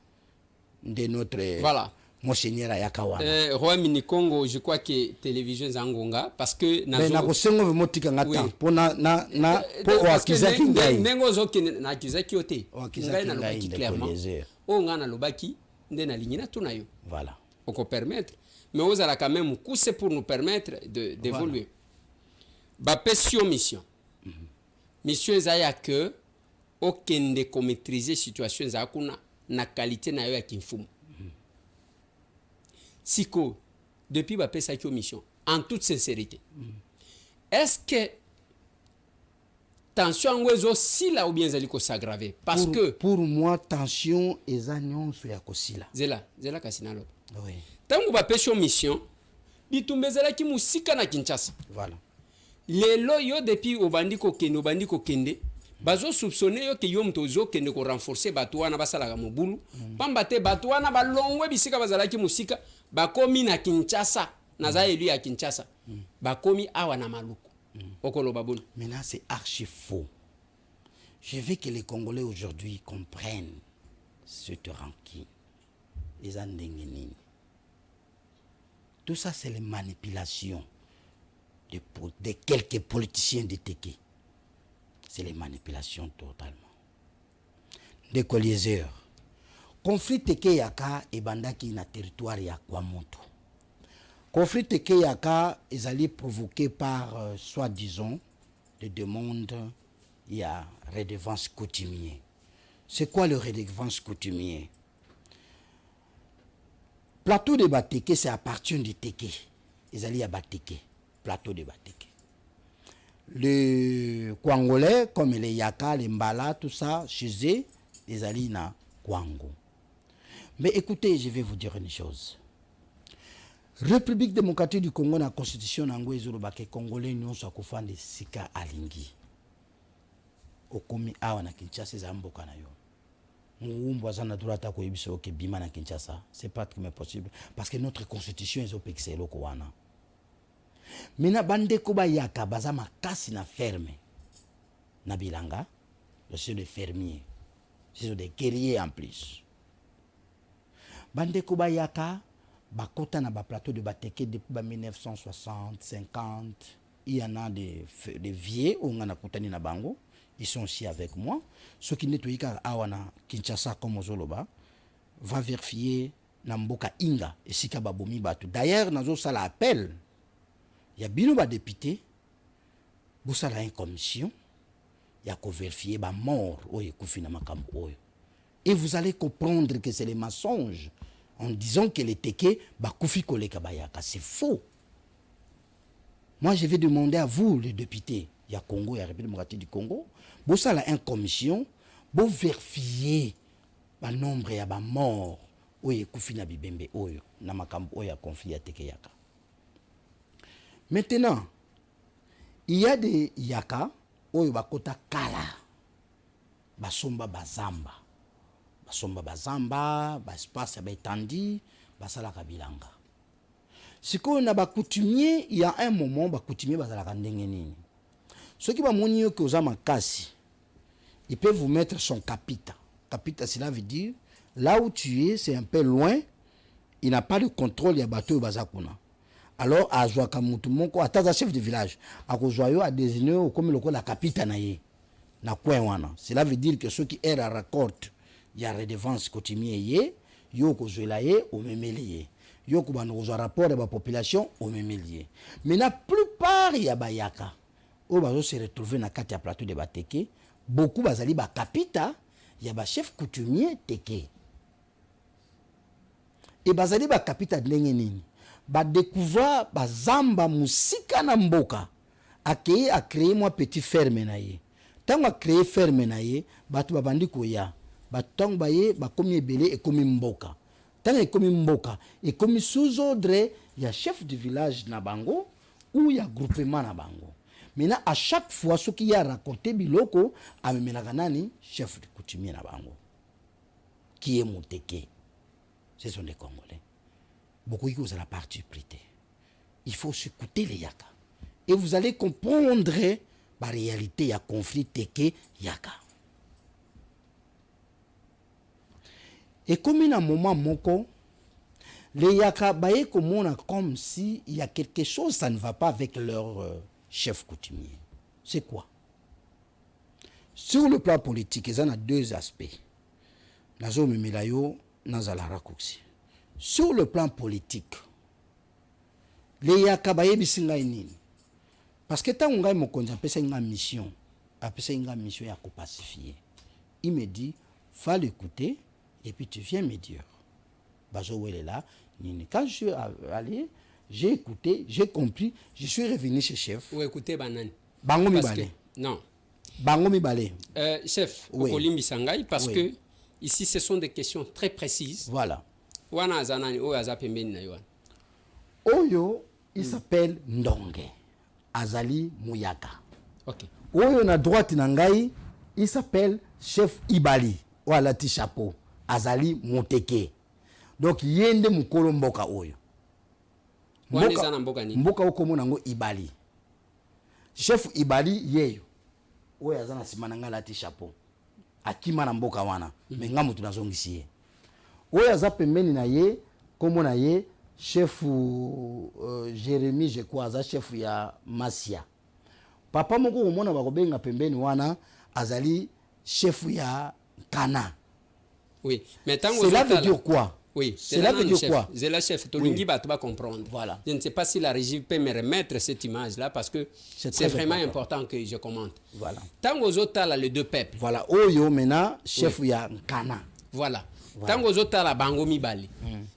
de notre Voilà. Monseigneur Ayakawana. Roi Mini Congo, je crois que télévision Zangonga, parce que mais na kosengo motika ngata Oui. pour na pour parce que akizaki ngai. nengo zoki na akizaki ote. Akizaki na ngai lobaki de clairement. Kolézère. O ngana lobaki nde na lignina tunayo. Voilà. On peut permettre, mais aux ala quand même c'est pour nous permettre d'évoluer. Ba pesio mission. Mission zaya que okende ko maîtriser situation za kuna na qualité na yo ya kimfumu. Siko depuis ba pesa ki mission en toute sincérité. Est-ce que tension ngwezo sila ou bien zali ko s'aggraver parce que pour moi tension eza nyonso ya kosila. zela kasina lo. Oui. Tango ba pesio mission bitumbezela ki musika na Kinshasa. Voilà. Lelo yo depuis obandi ko kende bazo soupçonner yo ke yo mtozo kende ko renforcer bato wana basala mobulu pamba te bato wana balongwe bisika bazalaki musika bakomi na Kinshasa na za élu ya Kinshasa bakomi awa na maluku okolo babulu. Maintenant c'est archi faux. Je veux que les Congolais aujourd'hui comprennent cette rancune. Les andengeni. Tout ça c'est les manipulations de quelques politiciens de Téké. C'est les manipulations totalement. Des colliéseurs. Conflit Téké Yaka et Bandaki na territoire ya Kwamoto. Conflit Téké Yaka est allé provoqué par, soi-disant, des demandes, il y a redevance coutumier. C'est quoi le redevance coutumier? Plateau de Batéké, c'est à partir de Téké. Ils allaient à Batéké. Plateau de Batéké. Le Kwangolais, comme les Yaka, les Mbala, tout ça, chez eux, ils allaient na Kwango. Mais écoutez, je vais vous dire une chose. République démocratique du Congo, la constitution n'angwe zurubake Congolais nous sommes kufande sika alingi. Okomi awa na Kinshasa zamboka na yo. Ngumbo azana droit ko yebiso ke bima na Kinshasa, c'est pas très possible parce que notre constitution est opexé loko wana. Mina bande ko ba yaka baza makasi na ferme. Na bilanga, je suis des fermiers. Ce sont des guerriers en plus. Bande ko ba yaka bakota na ba plateau de Batéké depuis 1960, 50, il y en a des vieux on a kutani na bango, ils sont aussi avec moi. Ceux qui nettoyent awana Kinshasa comme Zoloba va vérifier na mboka Inga et sika babomi batu. D'ailleurs nazo sala appel. Il y a bino ba député bo sala une commission ya ko vérifier ba mort oyo kufina makambo oyo. Et vous allez comprendre que c'est les mensonges en disant que les Téké bakufi koleka bayaka, c'est faux. Moi je vais demander à vous les députés, il y a Congo, il y a République démocratique du Congo, bo sala une commission, bo vérifier ba nombre ya ba mort oyo kufina bibembe oyo na makambo oyo ya conflit ya Téké yaka. Maintenant, il y a des yaka oyo bakota kala. basomba bazamba espace ba étendue basalaka bilanga. Sikoyo na coutumier, il y a un moment coutumier bazalaka ndenge nini. Ceux qui bamoni yo ke oza makasi, il peut vous mettre son capita. Capita, cela veut dire là où tu es, c'est un peu loin, il n'a pas de contrôle ya bateau bazakuna. Alors azwa kamutu moko ataza chef de village akozwa yo a désigner comme le la capita na ye na coin wana. Cela veut dire que ceux qui est à raccorde ya redevance coutumier ye yo kozwela ye o memeli ye. Yo ko bano kozwa rapport de la population o memeli ye. Mais la plupart ya bayaka o bazo se retrouver na kati ya plateau de Bateke, beaucoup bazali ba capita ya ba chef coutumier teke. Et bazali ba capita ndenge nini? Ba découvrir ba zamba musika na mboka. Akeye a créé moi petit ferme na ye. Tango a créé ferme na ye, batu babandi koya. Batango baye ba komi ebele et komi mboka. Tango e komi mboka et komi sous ordre ya chef de village na bango ou ya groupement na bango. Maintenant à chaque fois ce qui a raconté biloko amemelaka nani chef de coutumier na bango. Qui est Muteke. Ce sont des Congolais. Beaucoup qui ont la partie prêtée. Il faut s'écouter les Yaka. Et vous allez comprendre la réalité, il y a conflit Teke Yaka. Et comme il y a un moment moko, les Yaka baye comme si il y a quelque chose, ça ne va pas avec leur chef coutumier. C'est quoi? Sur le plan politique, il y a deux aspects. Nazo Mimilayo, Nazala Rakoksi. Sur le plan politique, les Yakabaye bisinga nini. Parce que tant qu'on a une mission, une mission à pacifier. Il me dit, faut l'écouter et puis tu viens me dire. Bazo est là. Quand je suis allé, j'ai écouté, j'ai compris, je suis revenu chez chef. Ou écoutez Banane. Bango Mibale. Non. Bango Mibale. Chef, oui. Okolimbi Sangai, parce oui. que ici ce sont des questions très précises. Voilà. Wana zanani o azapembeni na yoan. Oyo, il s'appelle Ndonge. Azali Mouyaka. OK. Oyo na droite nangai, il s'appelle chef Ibali. Wala ti chapeau. Azali Muteke. Donc yende mukolo mboka oyo. Wani zana mboka nini? Mboka okomo nango Ibali. Chef Ibali yeyo. Oyo azana simananga la ti chapeau. Akima na mboka wana. Menga mutu nazongisi ye. Oyo aza pembeni na ye, komo na ye, chef Jérémy, je crois, aza chef ya Masia. Papa moko omona bakobenga pembeni wana, azali chef ya Kana. Oui, mais tant cela veut dire quoi? Oui, cela veut dire quoi? C'est la chef, Tolingi va comprendre. Voilà. Je ne sais pas si la régie peut me remettre cette image-là parce que c'est vraiment important que je commente. Voilà. Tant aux autres, là, les deux peuples. Voilà. Oyo maintenant, chef ya Kana. Voilà. Tant aux autres, là, Bango Mibali.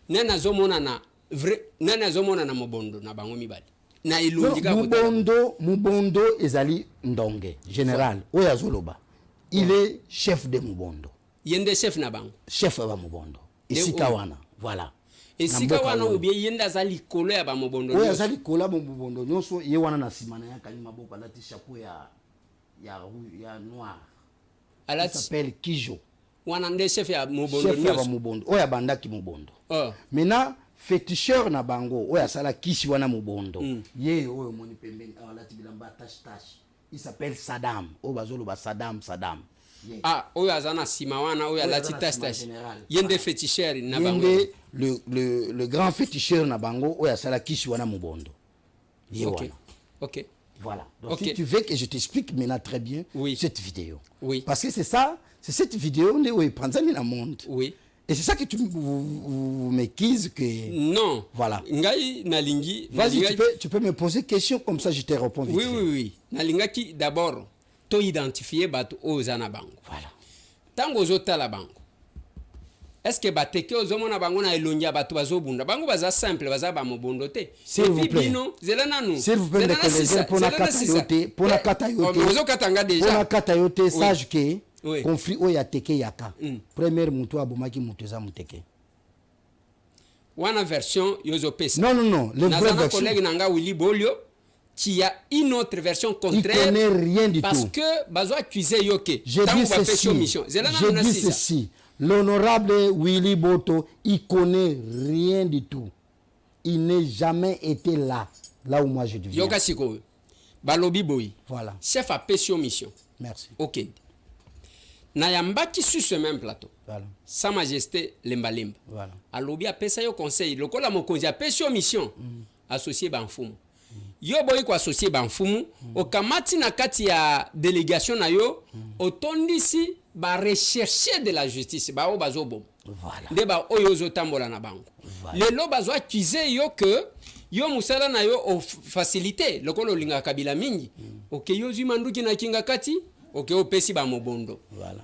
Nana zomona na vrai, nana zomona na mobondo na Bango Mibali. Na ilunjika Mubondo ezali Ndonge, général. Oya Zoloba. Il est chef de Mubondo. Yende chef na Bango. Chef ya Mubondo. Isika wana. Voilà. Esika wana ubie yenda zali kolo ya ba mobondo. Oya zali kolo ya Mubondo. Nyonso ye wana na simana ya kalima boka lati chapeau ya noir. Il s'appelle Kijo. Wana nde chef ya Mubondo. Chef ya Mubondo. Oya bandaki Mubondo. Maintenant féticheur na bango oya sala kisi wana Mubondo. Ye oyo moni pembeni alati bilamba tache. Il s'appelle Saddam. O bazolo ba Saddam. Yeah. Ah, oyo azana sima wana oyo alati tache. Yende féticheur na bango. Yende le grand féticheur na bango oya sala kisi wana Mubondo. Ye wana. OK. Voilà. Donc si tu veux que je t'explique maintenant très bien cette vidéo. Oui. Parce que c'est ça, c'est cette vidéo où il prend ça dans le monde. Oui. Et c'est ça que vous m'acquises que... Non. Voilà. Ngai nalingi. Vas-y, tu peux me poser question comme ça je te réponds vite. Oui. Nalingaki d'abord to identifier batu ozana bango. Voilà. Tango zota la bango. Est-ce que bateke ozomona bango na elongia batu bazobunda bango baza simple baza ba mobondo te. S'il vous plaît. S'il vous plaît pour la kata yote. Ozo katanga déjà. Pour la kata yote sage que conflit oya teke yaka. Première mutu abomaki mutu za muteke. Wana version yozo pesa. Non, le vrai version. Collègue nanga Willy Bolio qu'il y a une autre version contraire. Il connaît rien du parce tout. que bazo accusé yoke. Je dis ceci. L'honorable Willy Boto, il connaît rien du tout. Il n'est jamais été là où moi je deviens. Yoka siko. Balobi boy. Voilà. Chef a pétion mission. Merci. OK. Nayambaki sur ce même plateau. Voilà. Sa Majesté Lemba Lemba. Voilà. Alobi a pesa yo conseil. Lokola mokonzi a pétion mission. Associé banfumu. Yo boy ko associé banfumu. Okamati na kati ya délégation na yo. Otondisi ba rechercher de la justice. Ba o bazo bom. Voilà. Nde ba oyo zo tambola na bango. Voilà. Lelo bazo accuser yo que yo musala na yo o facilité. Lokolo linga kabila mingi. OK yo zui manduki na kinga kati. OK o pesi ba mobondo. Voilà.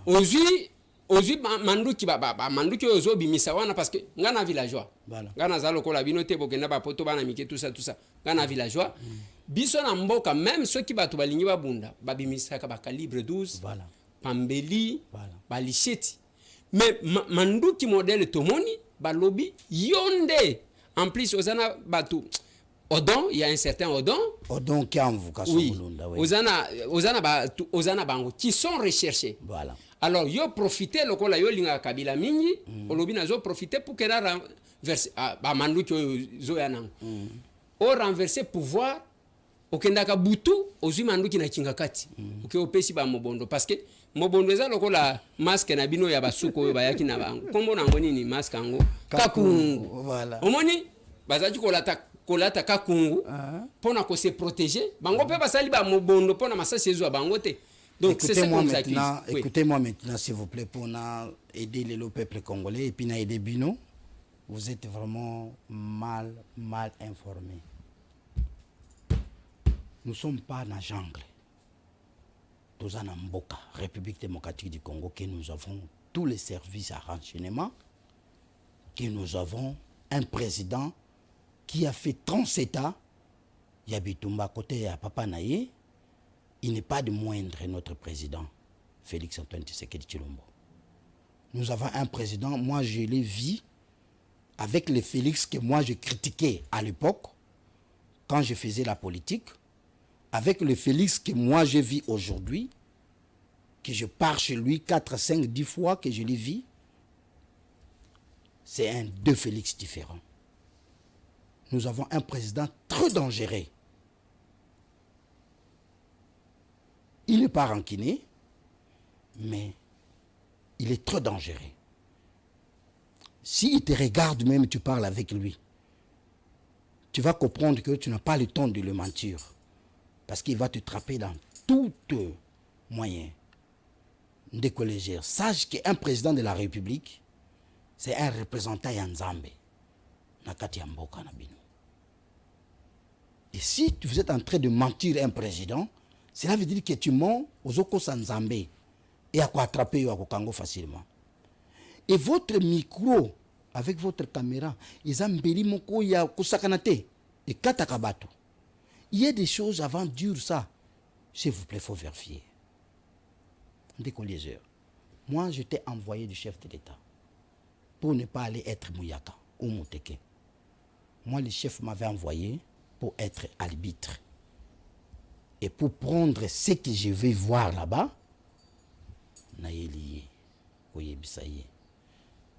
Ozui manduki ba manduki ozo bimisa wana parce que ngana villageois. Voilà. Ngana zalo kola binote bokenda ba poto bana mike tout ça. Ngana villageois. Biso na mboka même ceux qui batu balingi ba bunda ba bimisa ka ba calibre 12. Voilà. Pambeli. Voilà. Ba licheti. Mais manduki modèle tomoni ba lobby yonde. En plus ozana batu Odon, il y a un certain Odon. Odon qui a un vocation. Oui. Oui. Ozana bango qui sont recherchés. Voilà. Alors, yo profiter lokola yo linga kabila mingi, olobi nazo profiter pour que la renverser ba manduki zo yanang. O renverser pouvoir okendaka butu ozui manduki na kingakati. OK opesi ba mobondo parce que mobondo eza lokola masque na bino ya basuko oyo bayaki na bango. Kombo nango nini masque ango? Kakungu. Voilà. Omoni bazaki kolata kakungu pona ko se protéger. Bango pe basali ba mobondo pona masasi ezo bango te. Donc c'est ça qu'on s'accuse. Écoutez-moi maintenant, s'il vous plaît, pour aider le peuple congolais et puis aider Bino. Vous êtes vraiment mal informés. Nous ne sommes pas dans la jungle. Nous sommes en Mboka, République démocratique du Congo, que nous avons tous les services à renseignement, que nous avons un président qui a fait 37 ans. Yabitumba côté à Papa Naye. Il n'est pas de moindre notre président, Félix Antoine Tshisekedi Tshilombo. Nous avons un président, moi je l'ai vu avec le Félix que moi je critiquais à l'époque, quand je faisais la politique, avec le Félix que moi je vis aujourd'hui, que je pars chez lui 4, 5, 10 fois que je l'ai vu, c'est deux Félix différents. Nous avons un président très dangereux. Il n'est pas ranquiné, mais il est trop dangereux. S'il te regarde même, tu parles avec lui, tu vas comprendre que tu n'as pas le temps de le mentir. Parce qu'il va te trapper dans tous moyens. Ndécolégère. Sache qu'un président de la République, c'est un représentant Yanzambe. Nakati Mboka Nabino. Et si vous êtes en train de mentir à un président, cela veut dire que tu mens aux Oko Sanzambe et à quoi attraper au Congo facilement. Et votre micro, avec votre caméra, ils ont mbeli moko ya kusakanate et katakabato. Il y a des choses avant de dire ça. S'il vous plaît, il faut vérifier. Décolliseur. Moi, je t'ai envoyé du chef de l'État pour ne pas aller être Mouyaka ou Mouteke. Moi, le chef m'avait envoyé pour être arbitre. Et pour prendre ce que je vais voir là-bas,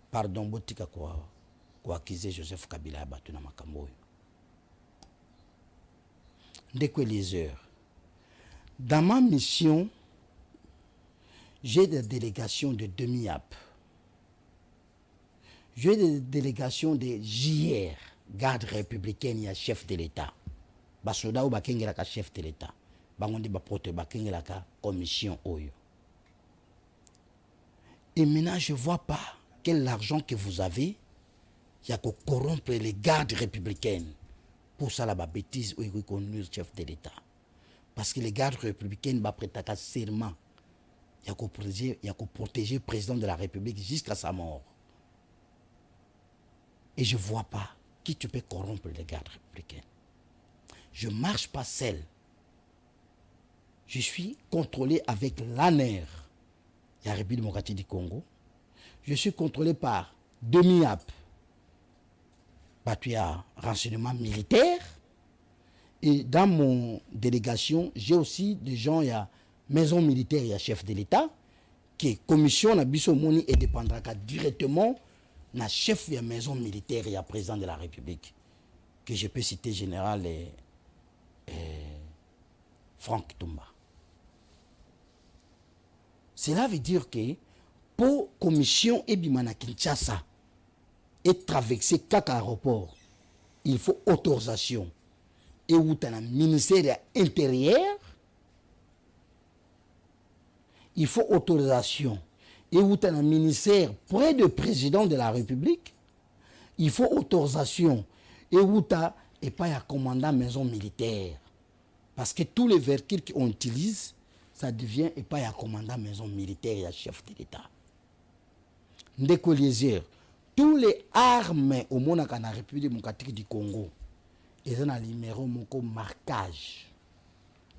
pardon, botika quoi accuser Joseph Kabila battu na makambo. Ndeko les heures. Dans ma mission, j'ai des délégations de demi-ap. J'ai des délégations de JR, garde républicaine, il y a chef de l'État. Basoda ou bakengela ka chef de l'État. Bangondi ba prote bakengela ka commission oyo. Et maintenant je vois pas quel argent que vous avez, il y a que corrompre les gardes républicaines. Pour ça la bêtise ou reconnu chef de l'État. Parce que les gardes républicaines ba prêter serment. Il y a que protéger le président de la République jusqu'à sa mort. Et je vois pas qui tu peux corrompre les gardes républicaines. Je ne marche pas seul. Je suis contrôlé avec l'ANER, la République démocratique du Congo. Je suis contrôlé par demi-ap, battu à renseignement militaire. Et dans mon délégation, j'ai aussi des gens, il y a maison militaire, il y a chef de l'État, qui est commission na biso moni et dépendra directement na chef de la maison militaire et président de la République, que je peux citer général Franck Toumba. Cela veut dire que pour commission Ebimana Kinshasa et traverser quatre aéroports, il faut autorisation. Et où tu as un ministère intérieur, il faut autorisation. Et où tu as un ministère près du président de la République, il faut autorisation. Et où tu as et pas un commandant maison militaire. Parce que tous les véhicules qu'on utilise, ça devient et pas un commandant maison militaire et un chef de l'État. Ndekoliézer, tous les armes au monde dans la République démocratique du Congo, ils ont un numéro moko marquage.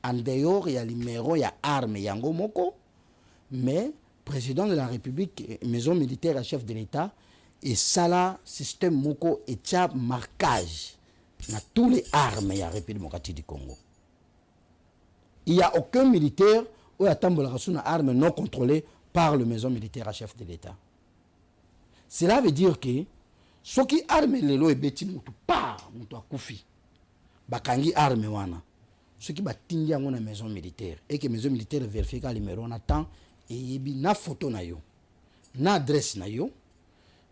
En dehors, il y a numéro, il y a armes, il y a un moko, mais président de la République, maison militaire et chef de l'État, et ça là, système moko et tcha marquage dans tous les armes il y a République démocratique du Congo. Il n'y a aucun militaire où il y a une arme non contrôlée par le maison militaire à chef de l'État. Cela veut dire que ceux qui arment les lois et bêtis, mutu akufi, bakangi arme wana. Ceux qui batindi à la maison militaire et que la maison militaire vérifie que le numéro on attend et yebi na photo na yo, na adresse na yo,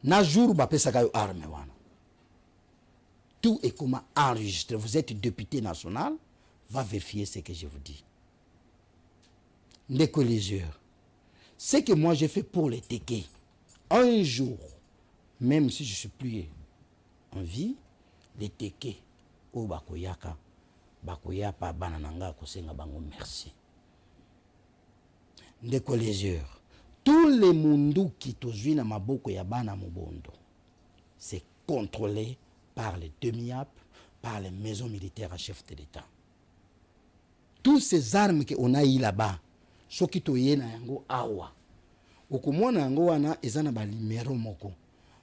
na jour ba pesa ka yo arme wana. Tout est comment enregistré. Vous êtes député national, va vérifier ce que je vous dis. Les collégieurs, ce que moi j'ai fait pour les Téké, un jour, même si je ne suis plus en vie, les Téké, au Bakoyaka, Bakoyapa, Banananga, Kosenga Bango, merci. Les collégieurs, tous les mundou qui tozuit na maboko ya bana mobondo, c'est contrôlé par les demi-ap, par les maisons militaires à chef de l'État. Toutes ces armes qu'on a eu là-bas, ceux qui toye na yango awa, okomona yango wana ezana ba numéro moko.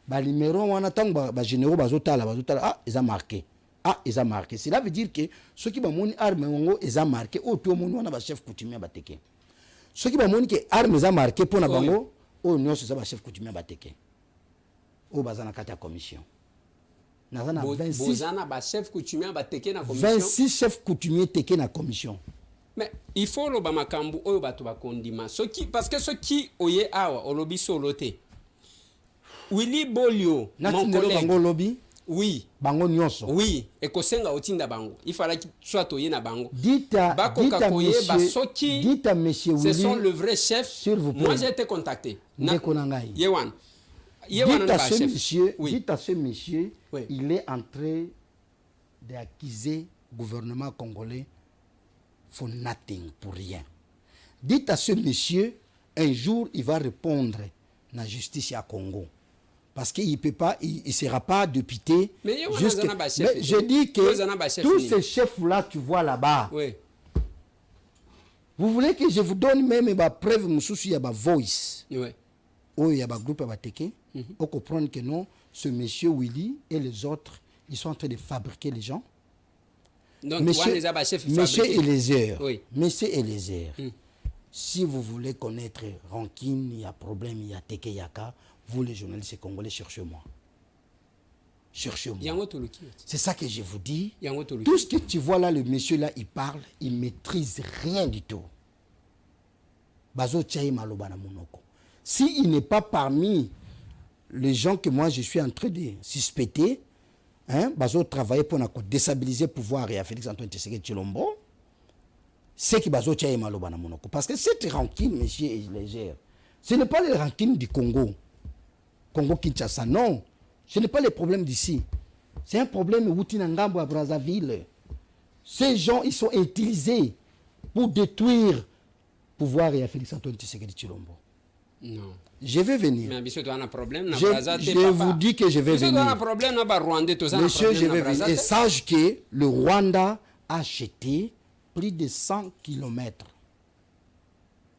Ba numéro wana tango ba généraux bazotala ah eza marqué. Ah eza marqué. Cela veut dire que ceux qui ba moni arme yango eza marqué o to moni wana ba chef coutumier bateke. Ceux qui ba moni que arme eza marqué pona bango o nyonso eza ba chef coutumier bateke. O bazana kata commission. Nazana 26 bozana ba chef coutumier bateke na commission. 26 chefs coutumiers teke na commission. Mais il faut le bamakambu oyo bato bakondima parce que ceux qui oye awa olobi solote Willy Bolio mon collègue bango lobi oui bango nyonso oui et kosenga otinda bango il fallait que soit oye na bango dites à monsieur ce sont le vrai chef s'il vous plaît. Moi j'ai été contacté Yewan dites à ce monsieur oui. Dites à ce monsieur oui. Il est en train d'accuser le gouvernement congolais for nothing, pour rien. Dites à ce monsieur, un jour, il va répondre à la justice à Congo. Parce qu'il ne peut pas, il ne sera pas député. Mais je dis que tous ces chefs-là, tu vois là-bas, oui. Vous voulez que je vous donne même ma preuve, il y a ma voice. Oui. Oh, il y a un groupe à Teke. On comprend que non, ce monsieur Willy et les autres, ils sont en train de fabriquer les gens. Donc, monsieur Eliezer, oui. Monsieur Eliezer, si vous voulez connaître Rancune, il y a problème, il y a Teke Yaka, vous les journalistes congolais, cherchez-moi. Cherchez-moi. C'est ça que je vous dis. Tout ce que tu vois là, le monsieur là, il parle, il ne maîtrise rien du tout. Bazo Tchaï Malobana Monoko. S'il n'est pas parmi les gens que moi je suis en train de suspecter, bazo travailler pour déstabiliser le pouvoir et à Félix Antoine Tshisekedi Tshilombo, c'est que bazo Tchaï Malobana Monoko. Parce que cette rancune, monsieur Eliezer, ce n'est pas les rancune du Congo. Congo-Kinshasa, non. Ce n'est pas le problème d'ici. C'est un problème Woutinangambo à Brazzaville. Ces gens, ils sont utilisés pour détruire le pouvoir et à Félix Antoine Tshisekedi Tshilombo. Non. Je vais venir. Mais monsieur, tu as un problème. Je vous dis que je vais venir. Monsieur, tu as un problème. Monsieur, je vais venir. Et sache que le Rwanda a acheté plus de 100 km.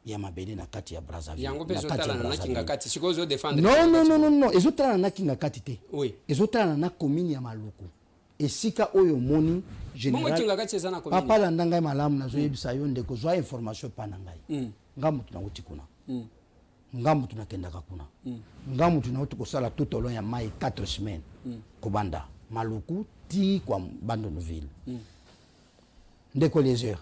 Il y a ma belle na kati ya Brazzaville. Non. Ils ont na kinga kati te. Oui. Ils ont na commune ya Maluku. esika oyo moni Bongo général tinga kati ezana commune. papa landa ngai malamu nazo yebisa yo ndeko zwa information pa na ngai ngambo tunauti kuna ngambo tunakendaka kuna ngambo tunauti kosala tout au long ya mai 4 semaines kobanda maluku ti kwa Bandonville ndeko les heures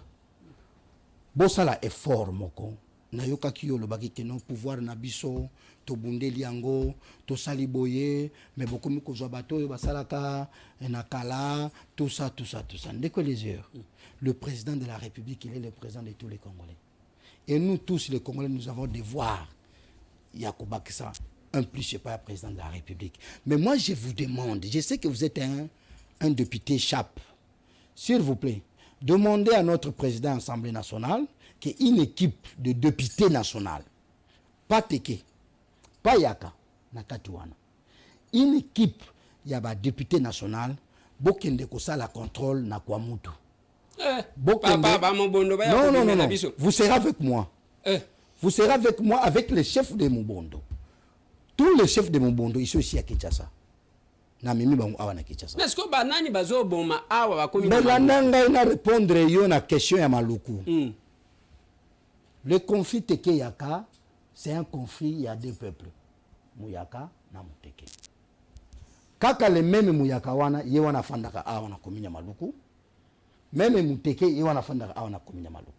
bosala effort moko na yokaki yo lobaki ke non pouvoir na biso to bundeli yango to sali boye mais beaucoup miko zo bato yo basalaka na kala tout ça ndeko les heures le président de la République il est le président de tous les Congolais et nous tous les Congolais nous avons devoir Yakuba ça un plus je sais pas président de la République mais moi je vous demande je sais que vous êtes un député chape s'il vous plaît demandez à notre président de l'Assemblée nationale qu'une équipe de députés nationaux, pas Teke, pas Yaka, Nakatuana, une équipe, il y a des députés nationaux, Bokende Kosa la contrôle na Kwamutu. Non, vous serez avec moi. Vous serez avec moi avec les chefs de Mubondo. Tous les chefs de Mubondo, ils sont ici à Kinshasa. Na mimi bango awa na Kinshasa. Mais est-ce que banani bazo boma awa ba komi na nanga na répondre yo na question ya maluku. Le conflit Teke Yaka, c'est un conflit, il y a deux peuples. Muyaka na Muteke. Kaka le même Muyaka wana, ye wana fandaka awa na kominya maluku. Même Muteke, ye wana fandaka awa na kominya maluku.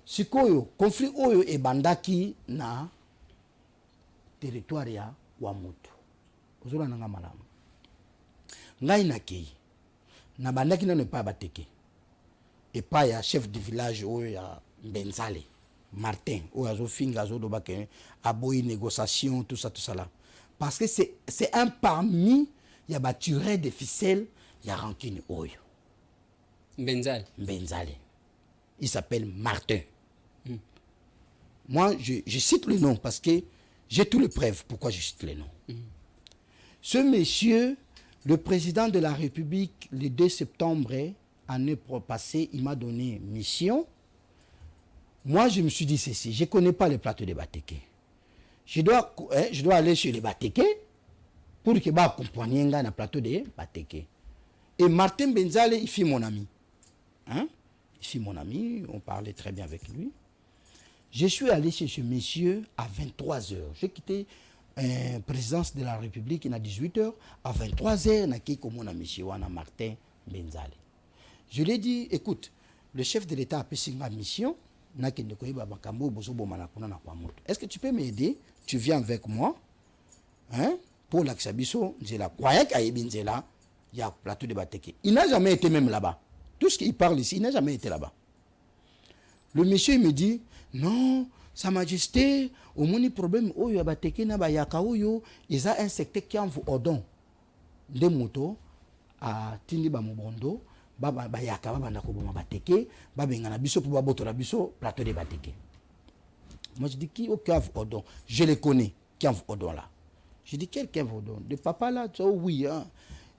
Sikoyo, conflit oyo e bandaki na territoire ya Wamutu. Ozola nanga malamu. Ngai na kei. Na bandaki na ne pa bateke. Et pas ya chef de village oyo ya Benzale, Martin, ou azo finga azo dobake, aboyi négociation, tout ça là. Parce que c'est un parmi, il y a batturé de ficelles, il y a rancune oyo. Benzale. Il s'appelle Martin. Moi, je cite le nom parce que j'ai toutes les preuves pourquoi je cite le nom. Ce monsieur, le président de la République, le 2 septembre, année passée, il m'a donné mission. Moi, je me suis dit ceci, je ne connais pas les plateaux de Bateke. Je dois aller chez les Bateke pour que je accompagne dans le plateau de Bateke. Et Martin Benzale, il fit mon ami. Hein? Il fit mon ami, on parlait très bien avec lui. Je suis allé chez ce monsieur à 23h. J'ai quitté la présidence de la République à 18h. À 23h, j'ai quitté mon ami Martin Benzale. Je lui ai dit, écoute, le chef de l'État a payé ma mission. Est-ce que tu peux m'aider? Tu viens avec moi, hein, pour l'Axabiso. Il y a un plateau de Bateke. Il n'a jamais été même là-bas. Tout ce qu'il parle ici, il n'a jamais été là-bas. Le monsieur me dit, non, Sa Majesté, au moins problème, il y a un secteur qui envoie Odon. Des motos à Tindi Bamubondo. Baba bayaka baba na koboma bateke babenga na biso pour baboto na biso plateau de bateke. Moi je dis qui au cave Odon, je les connais qui envoie Odon là. Je dis quel cave Odon de papa là oui hein.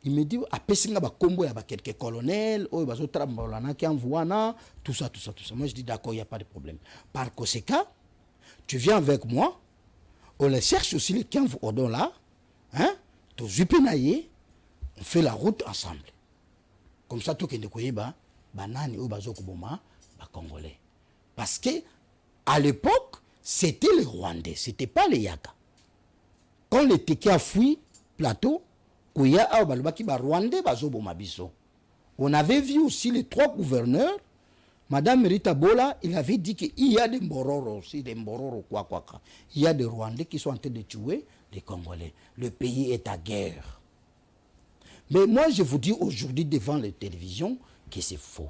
Il me dit a pesinga ba kombo ya ba quelques colonels o bazo trambola na qui envoie na tout ça. Moi je dis d'accord, il y a pas de problème. Par conséquent, tu viens avec moi, on les cherche aussi les qui envoie Odon là, hein? To zupenaye, on fait la route ensemble. Comme ça, tout le monde banani ou bazoko boma, ba Congolais. Parce que à l'époque, c'était les Rwandais, c'était pas les Yaka. Quand les Teke a fui plateau, Kouya a balobaki ba Rwandais bazo boma biso. On avait vu aussi les 3 gouverneurs. Madame Rita Bola, il avait dit qu'il y a des Mbororo aussi, des Mbororo quoi. Il y a des Rwandais qui sont en train de tuer les Congolais. Le pays est à guerre. Mais moi, je vous dis aujourd'hui devant les télévisions que c'est faux.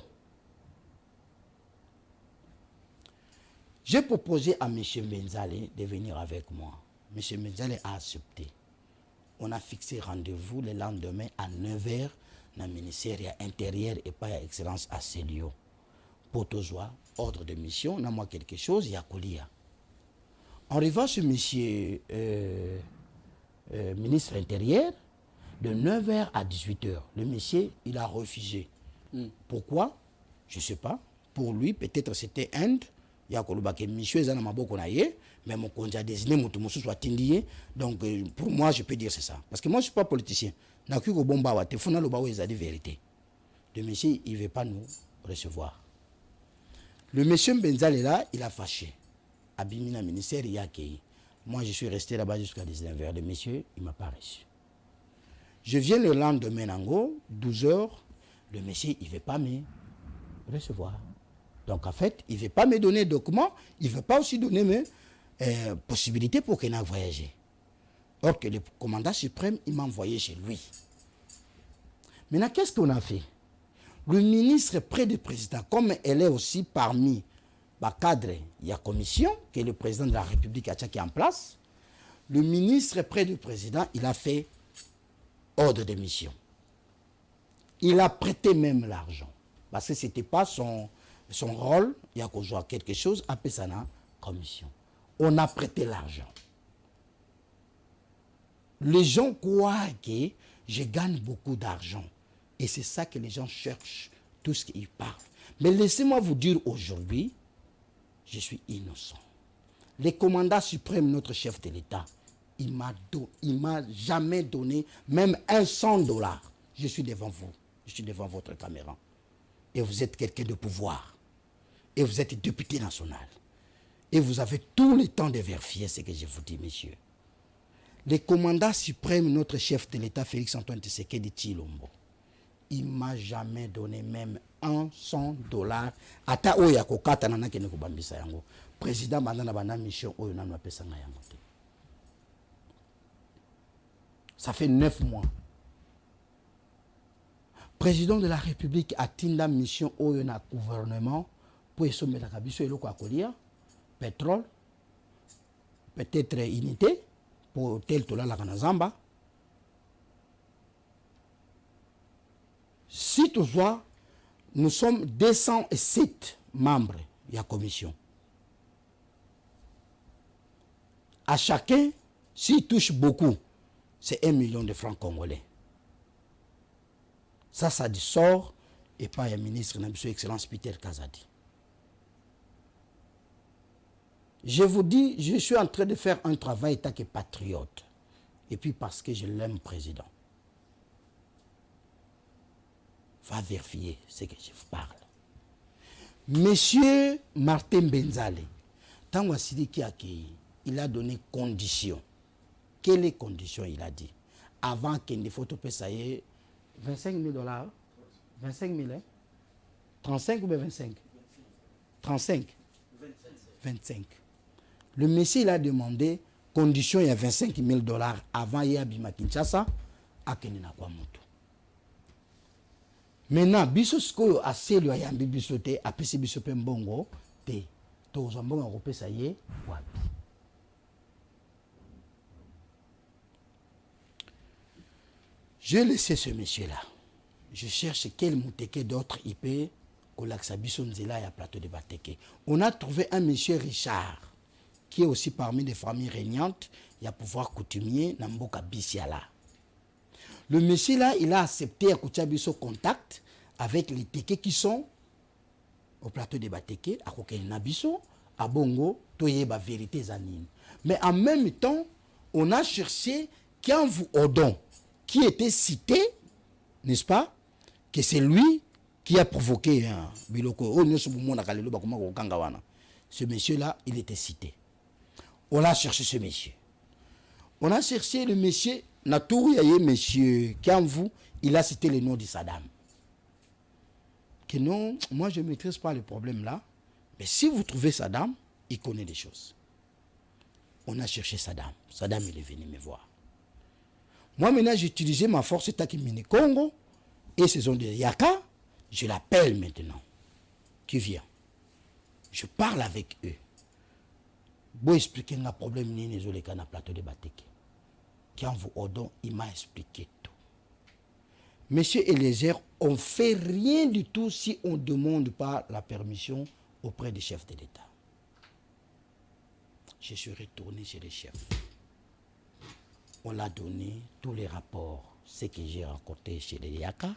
J'ai proposé à M. Benzale de venir avec moi. M. Benzale a accepté. On a fixé rendez-vous le lendemain à 9h dans le ministère intérieur et pas à Excellence à Célio. Pour toujours, ordre de mission, on a moi quelque chose, il y a Kolia. En revanche, M. Ministre intérieur, de 9h à 18h, le monsieur, il a refusé. Pourquoi? Je ne sais pas. Pour lui, peut-être c'était Inde. Il y a que monsieur est mais mon conjoint a désigné mon soit indié. Donc, pour moi, je peux dire c'est ça. Parce que moi, je ne suis pas politicien. n'a que bomba wa te fona lo ba weza de vérité. Le monsieur il veut pas nous recevoir. Le monsieur Benzal est là, il a fâché. Abimina ministère il a accueilli. Moi je suis resté là-bas jusqu'à 19h. Le monsieur il m'a pas reçu. Je viens le lendemain Nango 12h, le monsieur il veut pas me recevoir. Donc en fait, il veut pas me donner de documents, il veut pas aussi donner mes possibilités pour qu'il ait voyagé. Or que le commandant suprême, il m'a envoyé chez lui. Maintenant, qu'est-ce qu'on a fait? Le ministre près du président, comme elle est aussi parmi les cadres, il y a commission que le président de la République a qui est en place. Le ministre près du président, il a fait ordre de mission. Il a prêté même l'argent. Parce que ce n'était pas son rôle, il y a qu'on joue quelque chose, après ça, la commission. On a prêté l'argent. Les gens croient que je gagne beaucoup d'argent. Et c'est ça que les gens cherchent, tout ce qu'ils parlent. Mais laissez-moi vous dire aujourd'hui, je suis innocent. Le commandant suprême, notre chef de l'État, il m'a jamais donné même $100. Je suis devant vous. Je suis devant votre caméra. Et vous êtes quelqu'un de pouvoir. Et vous êtes député national. Et vous avez tout le temps de vérifier ce que je vous dis, messieurs. Le commandant suprême, notre chef de l'État, Félix-Antoine Tshisekedi Tshilombo, il ne m'a jamais donné même $100. Ata oya kokata nana kene kubambisa yango. Président bandana bana mission oyo nanu apesanga yango te. Ça fait 9 mois. Président de la République a tinda mission oyo na gouvernement pour esomela kabiso eloko akolia, pétrole, peut-être unité pour tel tola la kanazamba. Si toutefois, nous sommes 207 membres de la commission. À chacun, s'il touche beaucoup, c'est 1 million de francs congolais. Ça du sort et pas un ministre, monsieur Excellence Peter Kazadi. Je vous dis, je suis en train de faire un travail état que patriote. Et puis parce que je l'aime, président. Va vérifier ce que je vous parle. Monsieur Martin Benzale, tant qui a accueilli, il a donné conditions. Quelles conditions il a dit? Avant qu'il ne faut pas ça y est, $25 000. 25 000, hein? 35 ou 25? 35. 25. Le monsieur il a demandé condition il y a $25 000 avant il y a Bima Kinshasa à Kenina Kwamoto. Maintenant, biso sko aselo ya yambi biso te apesi biso pe mbongo te. To zambongo kopesa ye wapi. Je laisse ce monsieur-là. Je cherche quel mouteke d'autres IP kolaksa biso nzela ya plateau de Bateke. On a trouvé un monsieur Richard qui est aussi parmi les familles régnantes, il y a pouvoir coutumier na mboka Bisiala. Le monsieur là, il a accepté à Koutiabiso contact avec les tékés qui sont au plateau de Bateke, à Kokenabiso, à Bongo, Toyeba vérité zanine. Mais en même temps, on a cherché Kianvu Odon, qui était cité, n'est-ce pas, que c'est lui qui a provoqué un biloko. Ce monsieur-là, il était cité. On a cherché ce monsieur. On a cherché le monsieur Natouri, monsieur Kianvu, il a cité le nom de Saddam. Que non, moi je ne maîtrise pas le problème là. Mais si vous trouvez Saddam, il connaît des choses. On a cherché Saddam. Saddam, il est venu me voir. Moi maintenant, j'ai utilisé ma force Takimini Congo et ces zones de Yaka. Je l'appelle maintenant. Qui vient. Je parle avec eux. Pour expliquer un problème, ni les plateau de Bateke. Quand vous Odon, il m'a expliqué tout. Monsieur Eliezer, on ne fait rien du tout si on ne demande pas la permission auprès du chef de l'État. Je suis retourné chez le chef. On l'a donné tous les rapports, ce que j'ai rencontré chez les Yaka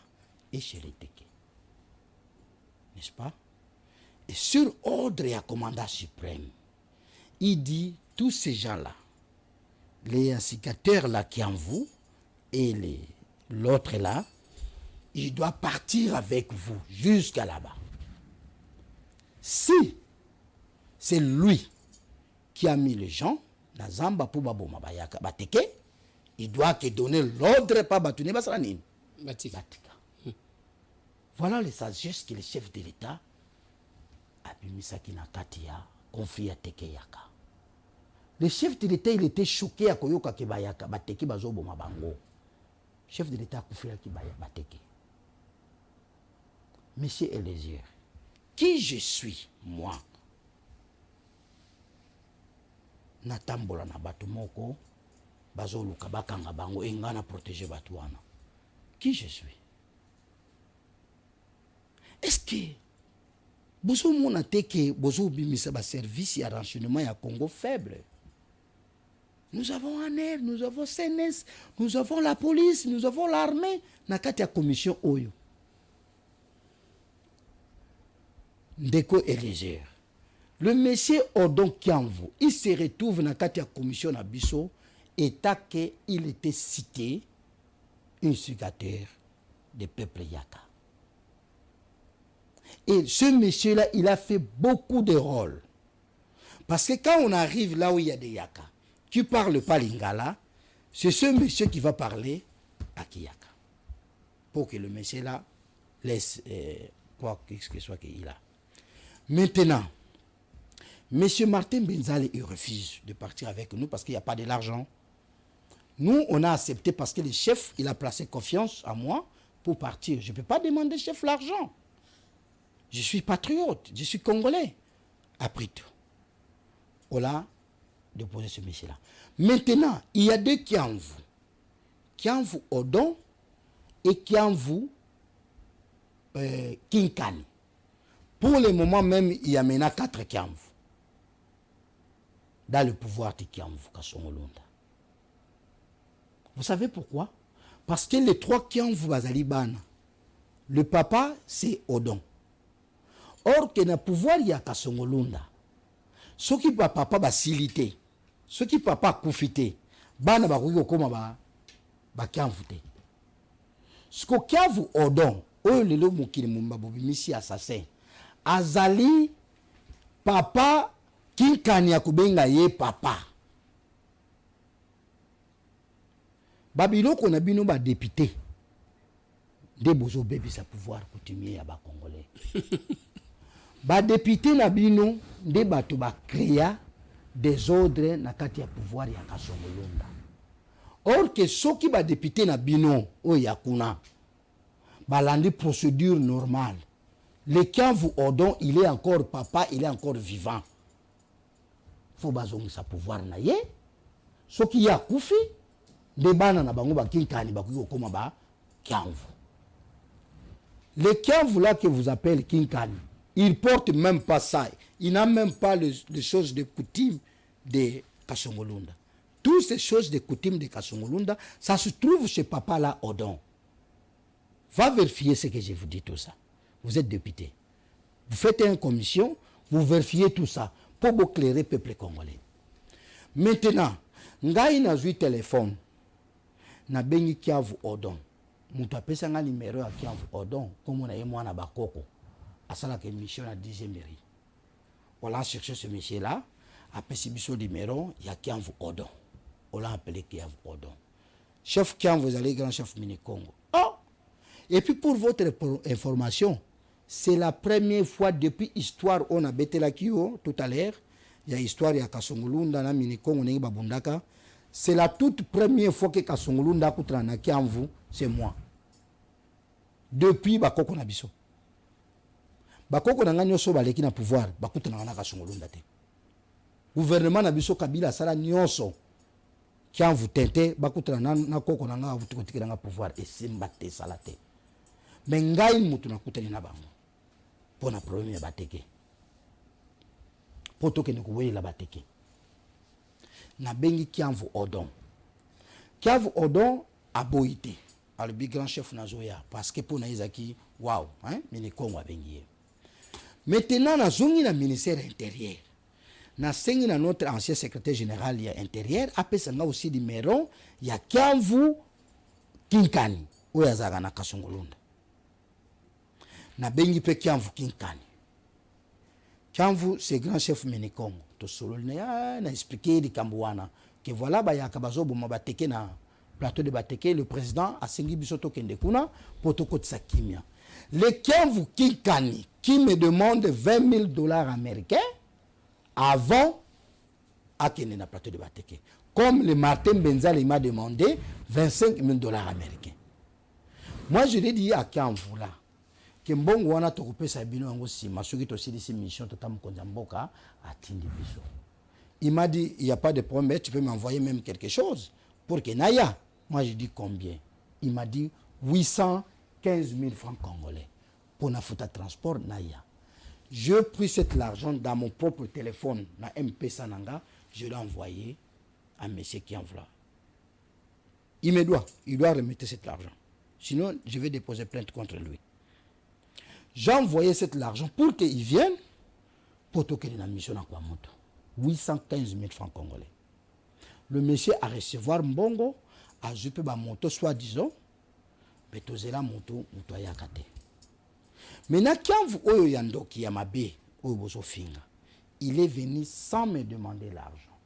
et chez les Teke. N'est-ce pas? Et sur ordre et à commandant suprême, il dit tous ces gens-là, les inciteurs là qui en vous et L'autre là, il doit partir avec vous jusqu'à là-bas. Si c'est lui qui a mis les gens, na zamba pour baboma bayaka bateke, il doit te donner l'ordre pas batune basalanine. Batika. Voilà les sagesses que le chef de l'État a bimisaki na katia confie à teke yaka. Le chef de l'État il était choqué à koyoka ke bayaka bateke bazoboma bango. Chef de l'État a confie à ki bateke. Monsieur Elézier, qui je suis, moi? Natambola na bato moko, bazoluka bakanga bango, engana protéger bato wana. Qui je suis? Est-ce que bozo mona teke bozo bimisa ba service ya renseignement ya Congo faible? Nous avons ANR, nous avons CNS, nous avons la police, nous avons l'armée, na kati ya commission oyo. Ndeko Eléger. Le monsieur Odon Kianvu, il se retrouve dans la commission à Bisso, et il était cité instigateur des peuples Yaka. Et ce monsieur-là, il a fait beaucoup de rôles. Parce que quand on arrive là où il y a des Yaka, qui ne parlent pas lingala, c'est ce monsieur qui va parler à Kiyaka. Pour que le monsieur-là laisse quoi que ce soit qu'il a. Maintenant, M. Martin Benzale, il refuse de partir avec nous parce qu'il n'y a pas de l'argent. Nous, on a accepté parce que le chef, il a placé confiance en moi pour partir. Je ne peux pas demander au chef l'argent. Je suis patriote, je suis congolais. Après tout, on a déposé ce monsieur-là. Maintenant, il y a deux Kianvu. Kianvu Odon et Kianvu Kinkani. Pour le moment même, il y a maintenant 4 Kianvu dans le pouvoir de Kianvu, Kasongolunda. Vous savez pourquoi? Parce que les 3 Kianvu Bazalibana, le papa, c'est Odon. Or, que dans le pouvoir, il y a Kasongolunda. Ce qui papa basilité, ce qui papa koufité, bana bakuyo koma ba Kianvu te. Ce que Kianvu Odon, eux les lots mokili mumba bobimisi assassin. Azali papa Kinkani ya kubenga ye papa. Babiloko na bino ba député. De bozo bébé sa pouvoir coutumier ya ba congolais. Ba député na bino de bato ba créa des ordres na kati ya pouvoir ya Kasongolunda. Or que soki ba député na bino o yakuna balandi procédure normale. Le Kianvu Odon, il est encore papa, il est encore vivant. Il faut bazongi sa pouvoir na ye. Ce qui y a koufi, de bana na bango ba Kinkani ba kuyo koma ba Kianvu. Le Kianvu là que vous appelez Kinkani, il porte même pas ça. Il n'a même pas les choses de coutume de Kasongolunda. Toutes ces choses de coutume de Kasongolunda, ça se trouve chez papa là Odon. Va vérifier ce que je vous dis tout ça. Vous êtes député. Vous faites une commission, vous vérifiez tout ça pour vous éclairer le peuple congolais. Maintenant, ngai na zui téléphone na bengi Kianvu Odon. Mutu apesa nga numéro ya Kianvu Odon comme on a mwana bakoko. Asala ke mission na 10e mairie. On l'a cherché ce monsieur là, apesi biso numéro ya Kianvu Odon. On l'a appelé Kianvu Odon. Chef Kianvu, vous allez grand chef mini Congo. Oh! Et puis pour votre information, c'est la première fois depuis histoire on a bêté la Kio tout à l'heure. Il y a histoire ya Kasongolunda na Minikongo nengi babundaka. C'est la toute première fois que Kasongolunda kutra na Kianvu, c'est moi. Depuis bakoko na biso. Bakoko na nganyo so baleki na pouvoir, bakuta na Kasongolunda te. Gouvernement na biso Kabila sala nyonso. Kianvu tente bakuta na koko na nga vutikotiki na pouvoir et simbate salate. Mais ngai mutu nakutani na bango. Pona problème ya bateke. Poto ke nikuwe la bateke. Na bengi Kianvu Odon. Kianvu Odon a boité. Le big grand chef nazoya parce que pona izaki wow, hein, mini Kongo bengi. Maintenant na zongi na ministère intérieur. Na sengi na notre ancien secrétaire général ya intérieur apesanga aussi numéro ya Kianvu Kinkani. oyo azalaka na Kasongolunda. Na bengi pe Kiamvu Kinkani. Kiamvu c'est grand chef Menikongo. To solo na expliquer di Kambuana que voilà ba yaka bazoboma bateke na plateau de Bateke, le président a sengi bisoto kende kuna pour to kotisa kimia. Le Kiamvu Kinkani qui me demande $20,000 américains avant à kende na plateau de Bateke. Comme le Martin Benzal il m'a demandé $25,000 américains. Moi je lui ai dit à Kiamvu là que mbongo wana to kopesa bino yango sima soki to silisi mission to tam konza mboka atindi biso. Il m'a dit il y a pas de problème, tu peux m'envoyer même quelque chose pour que naya. Moi je dis combien? Il m'a dit 815 000 francs congolais pour na futa transport naya. Je pris cet argent dans mon propre téléphone na MP Sananga, je l'ai envoyé à monsieur Kiamvla. Il doit remettre cet argent. Sinon, je vais déposer plainte contre lui. J'ai envoyé cet argent pour qu'il vienne pour toquer la mission à Kwamoto. 815 000 francs congolais. Le monsieur a recevoir Mbongo, a jupe ba moto, soi-disant, mais tozela moto, moto ayakate. Maintenant, quand vous oyo yando ki yamabe, oyo bozo finga, il est venu sans me demander l'argent.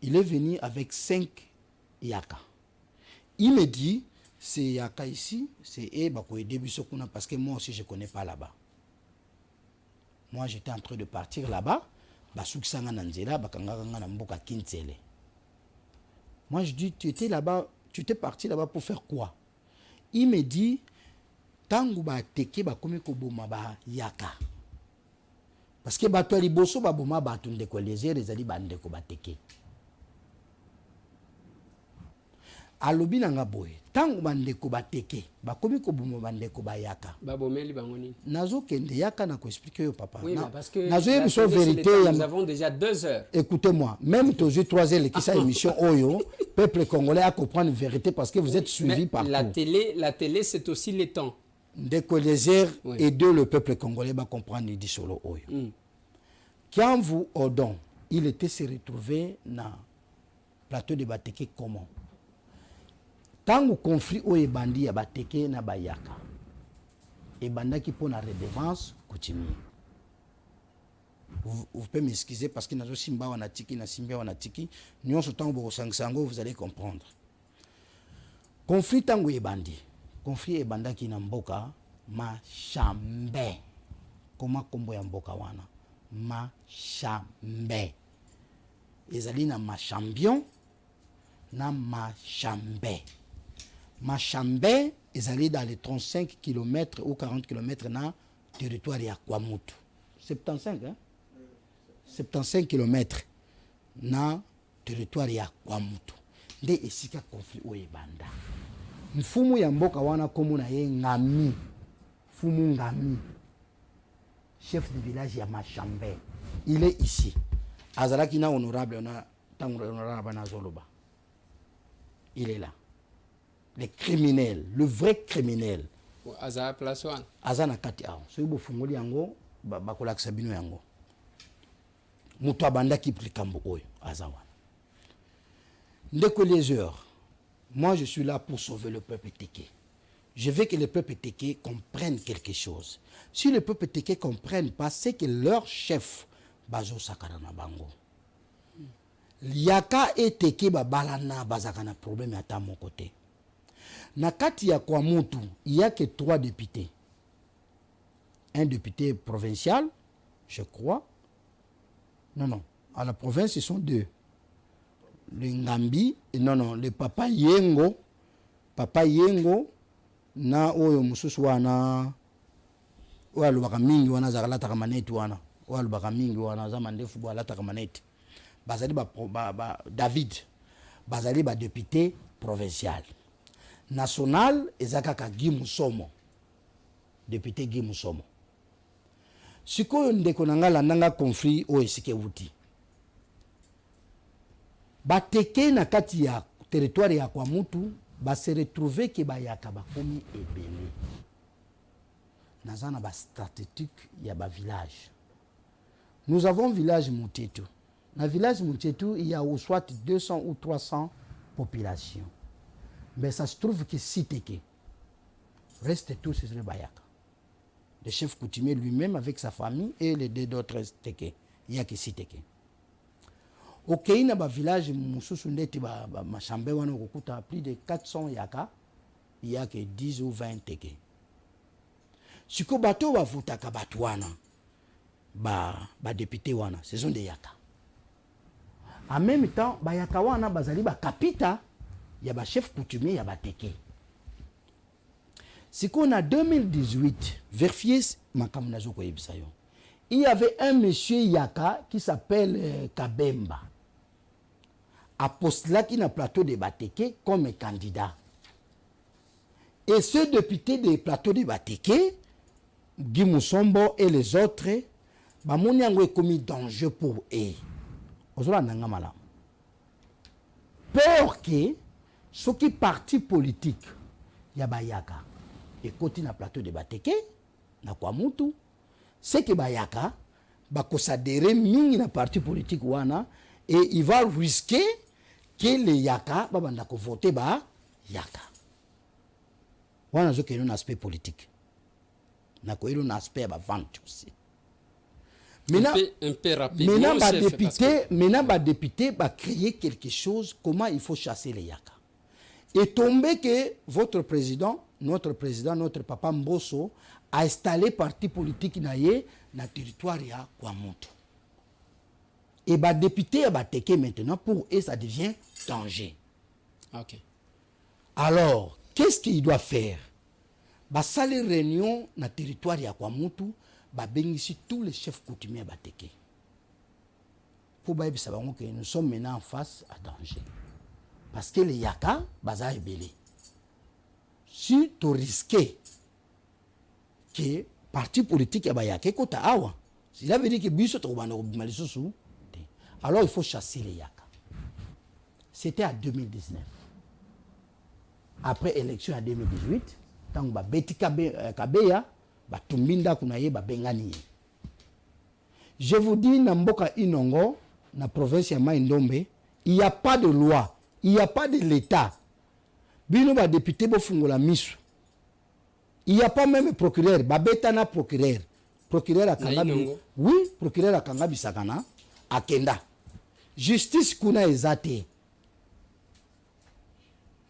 Il est venu avec 5 yaka. Il me dit, c'est yaka ici, c'est bako aider biso kuna parce que moi aussi je connais pas là-bas. Moi j'étais en train de partir là-bas, basukisanga na nzela bakangaka na mboka Kintsele. Moi je dis tu étais là-bas, tu étais parti là-bas pour faire quoi? Il me dit tangu ba teke ba komi ko boma ba yaka. Parce que ba to liboso ba boma ba tunde ko lezer ezali bande ko ba teke. Alobi nanga boye tangu bandeko bateke bakomi ko bumo bandeko bayaka babomeli bango nini nazo kende yaka na ko expliquer yo papa oui, parce que nazo émission vérité nous avons déjà 2 heures. Écoutez-moi, même toujours 3 heures qui sa émission oyo peuple congolais a comprendre vérité parce que vous êtes suivi par la télé c'est aussi les temps dès que les airs oui. Et de le peuple congolais va comprendre dit solo oyo quand vous Odon il était se retrouver na plateau de Bateke comment tango conflit o ebandi ya bateke na bayaka ebandaki pour la redevance coutumier. Vous pouvez m'excuser parce que nazo simba wana tiki na simba wana tiki nyonso tango bo sangsango vous allez comprendre. Conflit tango ebandi conflit ebandaki na mboka Machambe. Comment kombo ya mboka wana Machambe ezali na Machambion na Machambe. Machambe est allé dans les 35 km ou 40 km dans le territoire de Kwamutu. 75, hein? 75 km dans le territoire de Kwamutu. Nde esika conflit o ebanda. Mfumu ya mboka wana komu na ye Ngami. Fumu Ngami. Chef de village ya Machambe. Il est ici. Azalaki na honorable na tango honorable na Zoloba. Il est là. Les criminels, le vrai criminel. Aza place one. Aza na kati ao. So yibo fungoli yango bakolakisa bino yango. Muto abanda ki plikambo oyo aza wana. Ndeko les heures. Moi je suis là pour sauver le peuple Téké. Je veux que le peuple Téké comprenne quelque chose. Si le peuple Téké comprenne pas, c'est que leur chef bazo sakana na bango. Yaka et Téké babalana bazakana problème à mon côté. Na kati ya Kwamutu, il n'y a que 3 députés. Un député provincial, je crois. Non. À la province, ils sont 2. Le Ngambi, le Papa Yengo. Papa Yengo, na oyo mususu wana. Oyo lubaka mingi wana zakalata kamaneti wana. Oyo lubaka mingi wana zamandefu balata kamaneti. Bazali David. Bazali député provincial. National ezakaka Guy Musomo. Député Guy Musomo. Sikoyo ndeko nanga landanga conflit o esike wuti. Bateke na kati ya territoire ya Kwamutu ba se retrouver ke bayaka bakomi ebele. Nazana ba statistique ya ba village. Nous avons village Mutetu. Dans le village Mutetu, il y a au soit 200 ou 300 population. Mais ça se trouve que Siteke reste tous sur le Bayaka. Le chef coutumier lui-même avec sa famille et les deux autres Teke. Il n'y a que Siteke. Ok, il y a un village, plus de 400 Yaka, il n'y a que 10 ou 20 Teke. Si vous avez un député, ce sont des Yaka. En même temps, les Yaka wana bazali ba kapita, il y a un chef coutumier, il y a un Teke. Si qu'on a 2018, vérifiez, il y avait un monsieur Yaka qui s'appelle Kabemba. A postulé qui na plateau de Bateke comme candidat. Et ce député des plateaux de Bateke, Guy Moussombo et les autres, bamoni yango commis danger pour eux. Ozola nanga mala. Peur que ce qui parti politique ya bayaka et côté na plateau de Bateke na kwa mutu, c'est que bayaka bakosadere mingi na parti politique wana et il va risquer que les Yaka babanda ko voter ba Yaka. Wana zo un aspect politique. Na ko un aspect ba vente aussi. Un peu rapidement, maintenant ba député va créer quelque chose comment il faut chasser les Yaka. Et tomber que votre président, notre papa Mbosso a installé parti politique naie na territoire ya Kwamoto. Et bah député à Bateke maintenant pour eux ça devient danger. Ok. Alors qu'est-ce qu'il doit faire? Bah ça les réunions dans le territoire ya Kwamutu, bah bénissent tous les chefs coutumiers à Bateke. Pour bah que nous sommes maintenant en face à danger. Parce que les Yaka baza ebele. Si tu risques que parti politique ya Bayaka kota awa, cela veut dire que biso to bana malisosu. Alors il faut chasser les Yaka. C'était en 2019. Après l'élection en 2018, tant que Beti Kabeya, Tumbinda Kunaye, Bengani. Je vous dis, dans Mboka Inongo, dans la province de Maïndombe, il n'y a pas de loi, il n'y a pas de l'État. Bino ba député Bofungola Misu. Il n'y a pas même procureur, Babetana procureur. Procureur à Kangabi. Oui, procureur à Kangabi Sakana, à Kenda. Justice kuna ezate.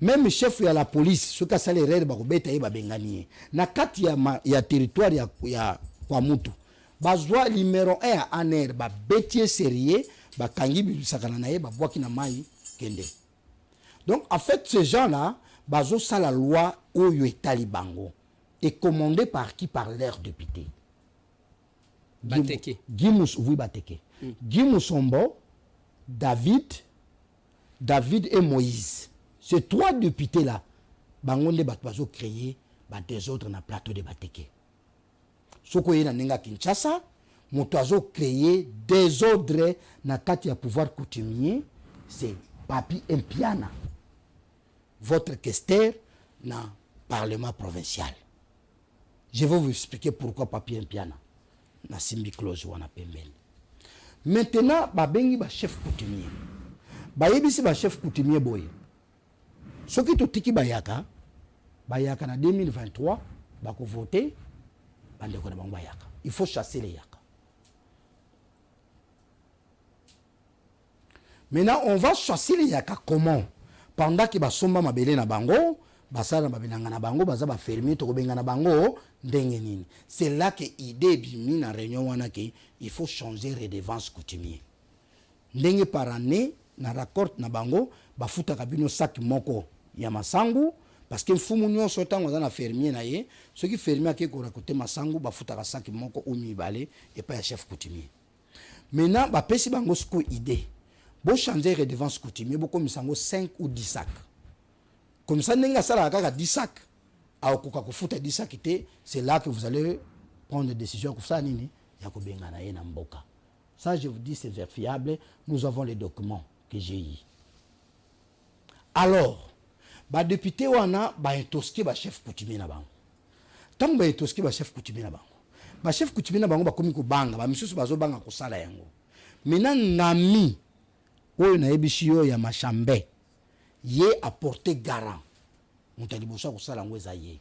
Même chef ya la police, ce ka sale rere ba kobeta ye ba bengani. Na kati ya territoire ya Kwamutu. Bazwa numéro 1 à aner ba betier sérieux, ba kangi bi sakana na ye ba boaki na mai kende. Donc en fait ces gens-là, bazo sa la loi oyo etali bango est commandé par qui? Par leur député. Bateke. Oui, Bateke. Guy Moussombo, David et Moïse. Ces trois députés-là, bangonde batbazo créé des ordres na plateau de Bateke. Soko yena nenga Kinshasa, motoazo créé des ordres na kati ya pouvoir coutumier, c'est Papi Mpiana, votre questeur na parlement provincial. Je vais vous expliquer pourquoi Papi Mpiana na simbi close wana pembeni. Maintenant, babengi ba chef coutumier. Ba yebisi ba chef coutumier boye. Soki to tiki bayaka na 2023 ba ko voter bande ko na bango bayaka. Il faut chasser les yaka. Maintenant, on va chasser les yaka comment? Pendant que ba somba mabele na bango, basala babelanga na bango, baza ba fermier to benga na bango ndenge nini. C'est là que idée bimi na réunion wana ke il faut changer redevance coutumier. Ndenge par année na raccord na bango ba futa kabino sac moko ya masangu parce que fumu nyonso tango za na fermier na ye, ce qui fermier ke ko rakote masangu ba futa ka sac moko ou mibale et pas ya chef coutumier. Maintenant ba pesi bango sko idée. Bo changer redevance coutumier bo komisango 5 ou 10 sacs. Comme ça n'enga sala kaka 10 sacs. A okoka ko futa 10 sacs té, c'est là que vous allez prendre des décisions comme ça nini ya ko benga na ye na mboka. Ça je vous dis c'est vérifiable, nous avons les documents que j'ai eu. Alors, ba député wana ba intoski ba chef coutumier na bango. Tant ba intoski ba chef coutumier na bango. Ba chef coutumier na bango ba komi ko banga, ba misusu bazo banga ko sala yango. Maintenant nami oyo na ebishi yo ya machambe Yé apporté garant. Moutalibosa ko sala ngweza yé.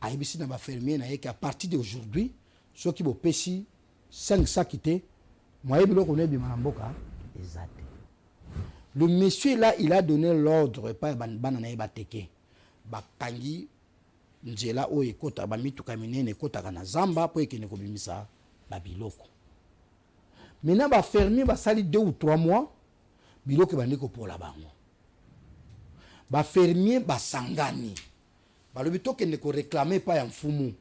Aibisi na ba fermier na yé qu'à partir d'aujourd'hui, ceux qui vont pêcher 5 sacs quittés, moi je connais bien Manamboka, exact. Le monsieur là, il a donné l'ordre pas banana ba teke. Ba kangi nzela o ekota ba mitu kaminene ekota kana zamba po ekene ko bimisa ba biloko. Maintenant ba fermier ba sali 2 ou 3 mois biloko ba ndeko pour la bango. Ba fermier ba sangani. Ba lobi to kende ko réclamer pa ya mfumu.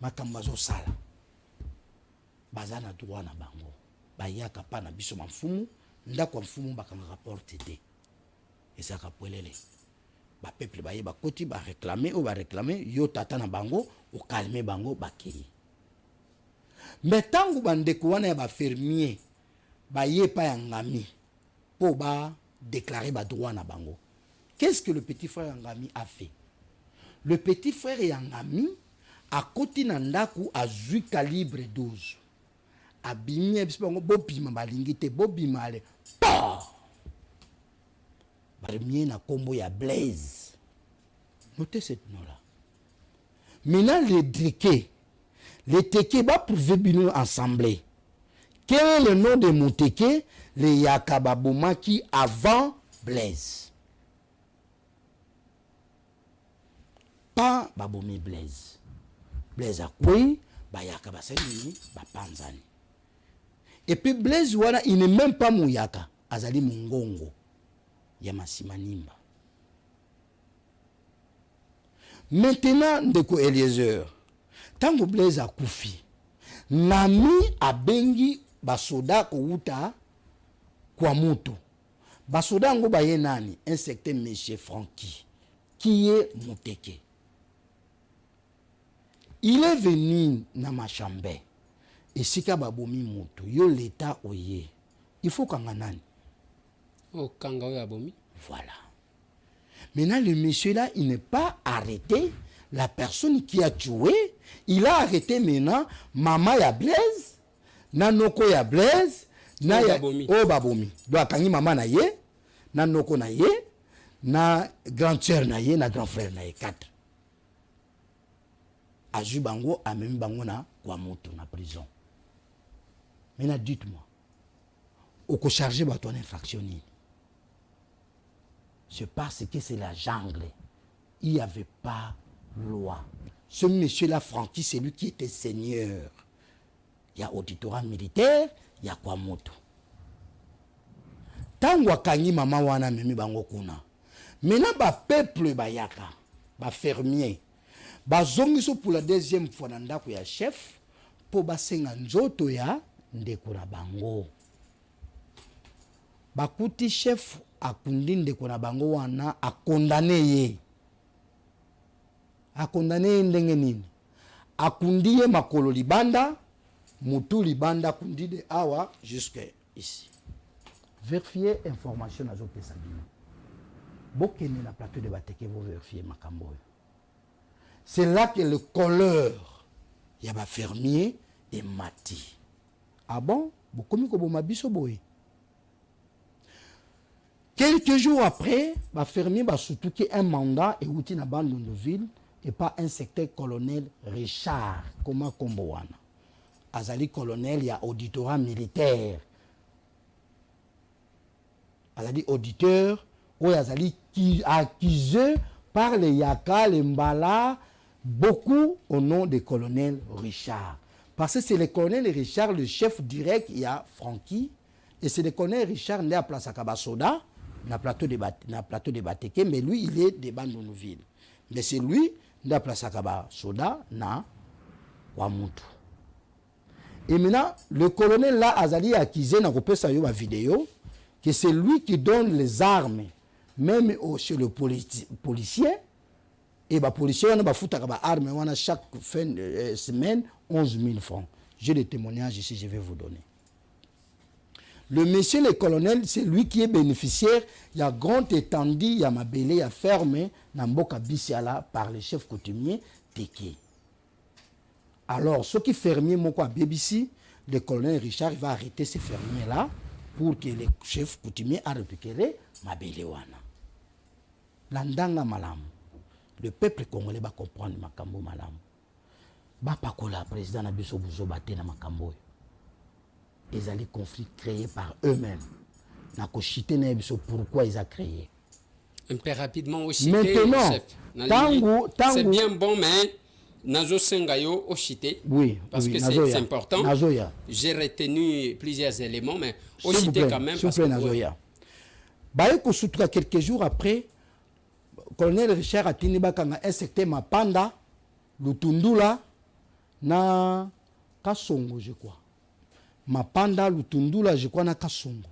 Makamba zo sala. Bazana droit na bango. Ba yaka pa na biso mfumu, ndako mfumu ba kanga rapporte te. Ezaka polele. Ba peuple ba yeba koti ba réclamer ou ba réclamer yo tata na bango o calmer bango ba kei. Mais tangu bandeko wana ya ba fermier ba yepa ya ngami po ba déclarer ba droit na bango. Qu'est-ce que le petit frère Ngami a fait? Le petit frère Ngami a côté na ndaku a zui calibre 12. A bimi ebiso bobima balingite bobima ale. Premier na combo ya Blaise. Notez cette nom-là. Maintenant les teke va prouver bino ensemble. Quel est le nom de mon teke? Le Yakababomaki avant Blaise. Pas Babomi Blaise. Blaise a quoi? Ba Yakabasani, ba Panzani. Et puis Blaise wana il n'est même pas Mouyaka, azali Mungongo. Yamasimanimba. Maintenant ndeko Eliezer, tango Blaise a koufi, Nami abengi basoda kouta kwa moto. Basoda ngo baye nani? Un certain monsieur Francky, qui est Muteke. Il est venu na ma chambre. Et si ka babomi moto, yo l'état oye. Il faut kanga nani? Oh, kanga oya bomi. Voilà. Maintenant, le monsieur là, il n'est pas arrêté. La personne qui a tué, il a arrêté maintenant maman ya Blaise, nanoko ya Blaise, na ya o babomi. Donc kangi maman na ye, nanoko na ye, na grand sœur na ye, na grand frère na ye 4. Aju bango amemi bango na kwa moto na prison. Maintenant dites-moi, au ko charger ba ton infraction ni. C'est parce que c'est la jungle. Il n'y avait pas loi. Ce monsieur-là, Francky, c'est lui qui était seigneur. Il y a auditorat militaire, il y a quoi moto. Tangwa kangi mama wana memi bango kuna. Maintenant, ba peuple bayaka, ba fermier, ba zongiso pour la deuxième fois dans ndako ya chef, po ba senga nzoto ya ndeko na bango. Ba kuti chef akundi ndeko na bango wana a condamné ye. A condamné ndenge nini? Akundi ye makolo libanda, mutu libanda kundi de awa jusque ici. Vérifier information na zo pesa bino. Bokene na plateau de bateke vous vérifier makambo. C'est là que le colleur ya ba fermier est mati. Ah bon? Bokomi ko boma biso boye. Quelques jours après, ba fermier ba surtout que un mandat et outil na bande de ville et pas un secteur colonel Richard comment komboana. Azali colonel ya auditorat militaire. Azali auditeur ou azali qui accusé par les Yaka, les Mbala, beaucoup au nom de colonel Richard. Parce que c'est le colonel Richard, le chef direct, il y a Francky, et c'est le colonel Richard né à Place Akabasoda, na plateau de Bateke, mais lui, il est de Bandounouville. Mais c'est lui, né à Place Akabasoda, na Wamutu. Et maintenant, le colonel là, Azali a accusé, na repère sa vidéo, que c'est lui qui donne les armes, même chez le policier, et les policiers, on a foutu des armes, on a chaque fin de semaine 11 000 francs. J'ai des témoignages ici, je vais vous donner. Le monsieur, le colonel, c'est lui qui est bénéficiaire. Il y a grande étendue, il y a mabélé, il y a fermé, Namboka Bissiala, par le chef coutumier Teke. Alors, ce qui fermier, mon quoi, BBC, le colonel Richard, il va arrêter ces fermiers-là pour que les chefs coutumiers a récupéré mabele wana. Landanga malamu. Le peuple congolais va comprendre makambo malamu. Ba pakola président na biso buzo baté na makambo. Ils allaient conflit créé par eux-mêmes. Na ko chité na biso pourquoi ils a créé. Un peu rapidement aussi. Maintenant, c'est bien bon, mais Nazo Sengayo au chité. Oui, parce que c'est important. Nazoya. J'ai retenu plusieurs éléments, mais au chité quand même. Parce que Nazoya. Baeko Soutra, quelques jours après, colonel Richard Atini Bakanga, un secteur Mapanda, Lutundula, na Kasongo, je crois. Mapanda, Lutundula, je crois, na Kasongo.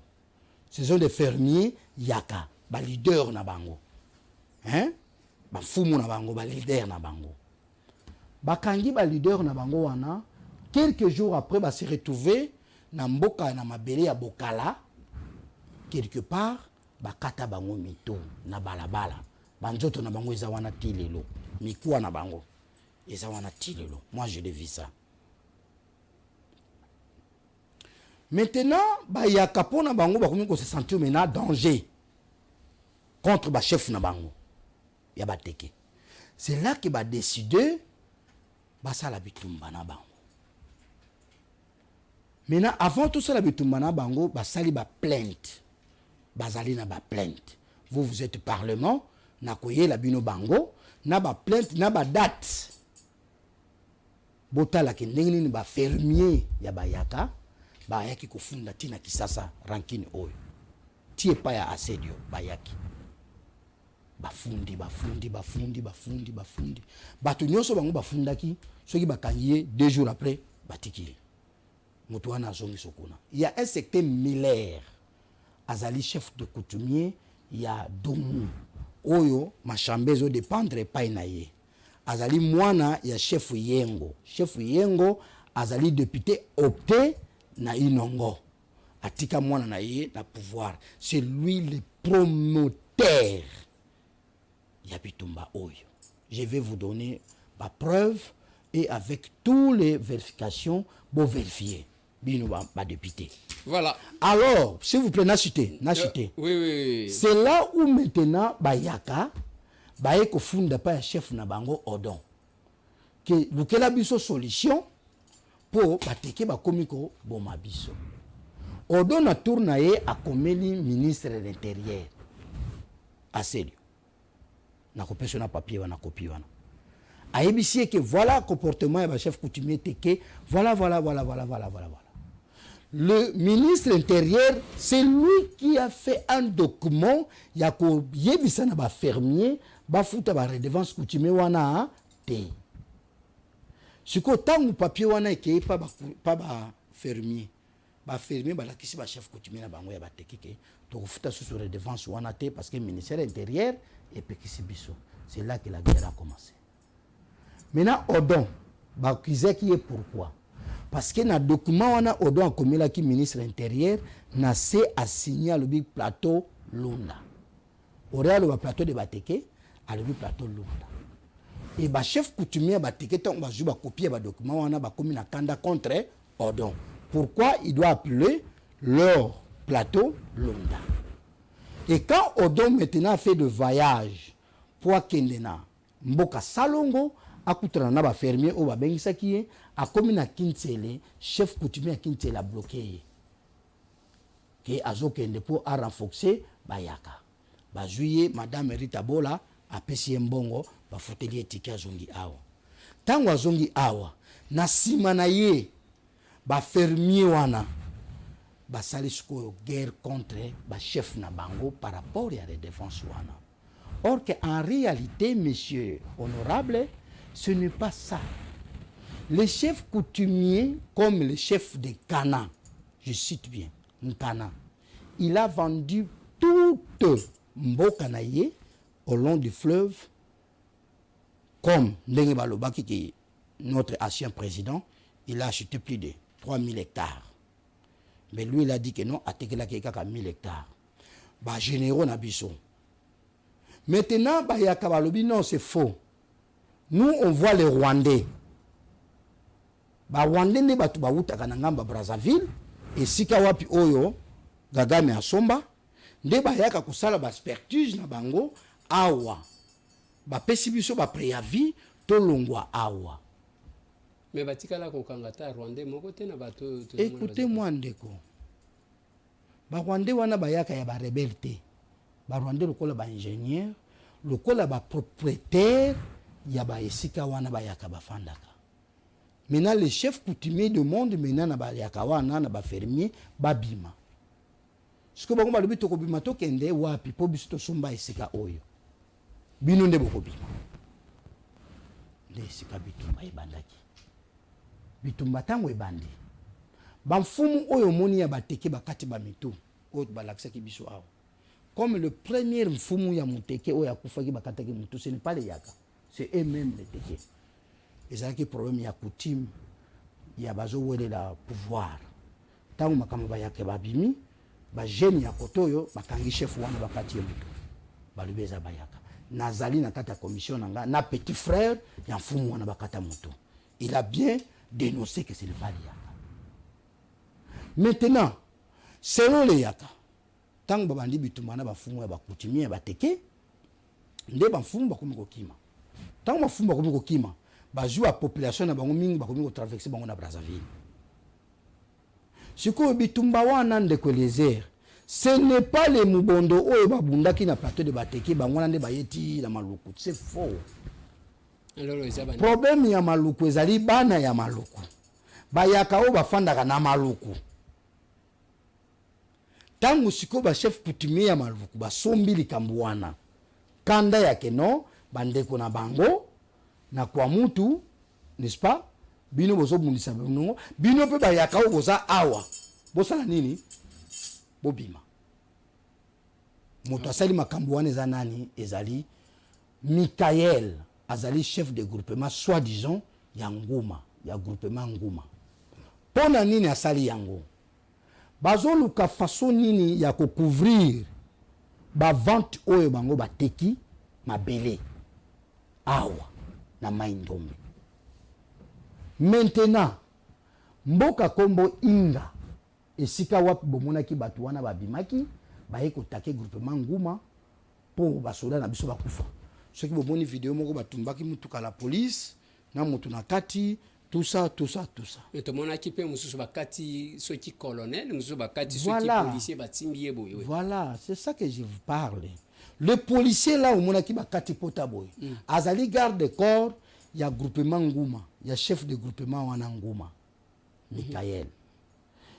Ce sont des fermiers Yaka, ba leader na bango. Hein? Ba fumu na bango, ba leader na bango. Bakangi ba leader na bango wana, quelques jours après, ba se retrouver na mboka na mabele ya Bokala, quelque part, bakata bango mito na balabala. Banzoto na bango eza wana tilelo. Mikuwa na bango eza wana tilelo. Moi je l'ai vu ça. Maintenant, ba yakapo na bango bakomi ko se sentir maintenant danger contre ba chef na bango. Ya bateke. C'est là que ba décider ba sala bitumba na bango. Maintenant, avant tout ça la bitumba na bango, ba sali ba plainte. Bazali na ba plainte. Vous êtes parlement, na koye la bino bango, na ba plainte, na ba date. Botala ki ndenge nini ba fermier ya bayaka, ba yaki kofunda tina kisasa rankini oyo. Tie pa ya asedio bayaki. Bafundi. Bato nyonso bango bafundaki, soki bakangiye 2 jours après, batiki. Moto wana zongi sokuna. Il y a un secteur millaire. Azali chef de coutumier, il y a Domu. Oyo, machambezo dépendre pas naye. Azali mwana, il y a chef Yengo. Chef Yengo, azali député opté na Inongo. Atika mwana naye na pouvoir. C'est lui le promoteur. Yabitumba Oyo. Je vais vous donner ma preuve et avec toutes les vérifications, vous vérifier. Bino ba député. Voilà. Alors, s'il vous plaît, n'achutez. Oui. C'est là où maintenant, Bayaka, Bayeko funda pas chef na bango Odon. Que lukela biso solution pour bateke ba komiko boma biso. Odon na tournaye a komeli ministre de l'Intérieur. Aselio. Na kopesho na papier wana copie wana. Ayebisie que voilà comportement ya ba chef coutumier teke, voilà. Le ministre intérieur, c'est lui qui a fait un document, yako yebisa na ba fermier, ba futa ba redevance coutumier wana te. Siko tangu papier wana eke pa ba fermier. Ba fermier ba lakisi ba chef coutumier na bango ya ba tekike. To futa sous redevance wana te parce que le ministère intérieur et pekisi biso. C'est là que la guerre a commencé. Maintenant Odon, ba kize qui est pourquoi? Parce que dans le document, on a Odon comme qui ministre intérieur, n'a assigné le big plateau Lunda. Aurait le plateau de Bateke, à le big plateau Lunda. Et le chef coutumier Bateke, on va jouer copier le document, on a commis un candidat contre Odon. Pourquoi il doit appeler leur plateau Lunda? Et quand Odon maintenant fait de voyage pour Kendena, Mboka Salongo, akutana na ba fermier o ba bengisa ki a komi na Kintsele, chef coutumier Kintsele a bloqué que azokende pour a renforcer bayaka ba juillet madame Rita Bola a pesi mbongo ba foteli etiki azongi awa tango azongi awa na sima na ye ba fermier wana ba salisko guerre contre ba chef na bango par rapport à la défense wana. Or que en réalité, monsieur honorable, ce n'est pas ça. Les chefs coutumiers, comme le chef de Kana, je cite bien, Nkana, il a vendu toute Mbokanaye au long du fleuve, comme Ndenge Balobaki, qui est notre ancien président, il a acheté plus de 3000 hectares. Mais lui, il a dit que non, à Tekela Kekaka 1000 hectares. Bah, généraux Nabiso. Maintenant, bah, Yakabalobi, non, c'est faux. Nous, on voit les Rwandais. Ba Rwandais ne batu ba uta kanangamba Brazzaville et sika wapi oyo Gagame asomba nde bayaka kusala ba expertise na bango awa ba pesi biso ba préavis to longwa awa. Mais batikala ko kangata Rwandais moko te na bato. Écoutez-moi ndeko. Ba Rwandais wana bayaka ya ba rebelle te. Ba Rwandais lokola ba ingénieur, lokola ba propriétaire ya ba esika wana bayaka bafandaka. Maintenant les chefs coutumiers du monde maintenant na bayaka wana na ba fermier babima. Siko bango balobi to kobima to kende wapi po biso to somba esika oyo. Bino nde bokobima. Nde esika bitumba ebandaki. Bitumba tango ebandi. Bamfumu oyo moni ya bateke bakati ba mitu oyo balakisaki biso awa. Comme le premier mfumu ya muteke oyo akufaki bakataki mutu, ce n'est pas les yaka, c'est eux-mêmes les teke. Ezalaki problème ya coutume ya bazo welela pouvoir. Tango makambo bayaka babimi ba jeune ya kotoyo bakangi chef wana bakati mutu. Balubeza bayaka. Nazali na kata commission nanga na petit frère ya mfumu wana bakata mutu. Il a bien dénoncé que ce n'est pas les yaka. Maintenant, selon les yaka, tant que bandi bitumana bafumu ya bakutimi ya bateke, nde bafumu bakomi kokima. Tant que bafumu bakomi kokima, bazwa la population na bango mingi bakomi ko traverser bango na Brazzaville. Siko bitumba wana ndeko lézère, ce n'est pas les mubondo oyo babundaki na plateau de bateke bango na nde bayeti na maluku, c'est faux. Problème ya maluku ezali bana ya maluku. Bayaka o bafandaka na maluku. Tangu siko ba chef coutumier ya maluku basombi likambo wana. Kanda yake no bandeko na bango na kwa mutu, n'est-ce pas? Bino bozo bundisa bino. Bino pe bayaka o boza awa. Bosala nini? Bobima. Moto asali makambo wana eza nani? Ezali Michael azali chef de groupement soi-disant ya Nguma, ya groupement Nguma. Pona nini asali yango? Bazo luka façon nini ya ko couvrir ba vente oyo bango bateki mabele awa na Maindombe. Maintenant mboka kombo Inga esika wapi bomonaki batu wana babimaki baye kotake groupement Nguma po basoda na biso bakufa. Soki bomoni vidéo moko batumbaki mutuka la police na mutu na kati. Tout ça. Mais tout le monde a équipé, ceux qui colonel, ceux qui policiers, voilà, c'est ça que je vous parle. Le policier là, au monde qui bakati potaboy, azali garde de corps, il y a groupement Nguma, il y a chef de groupement wana Nguma, Michael.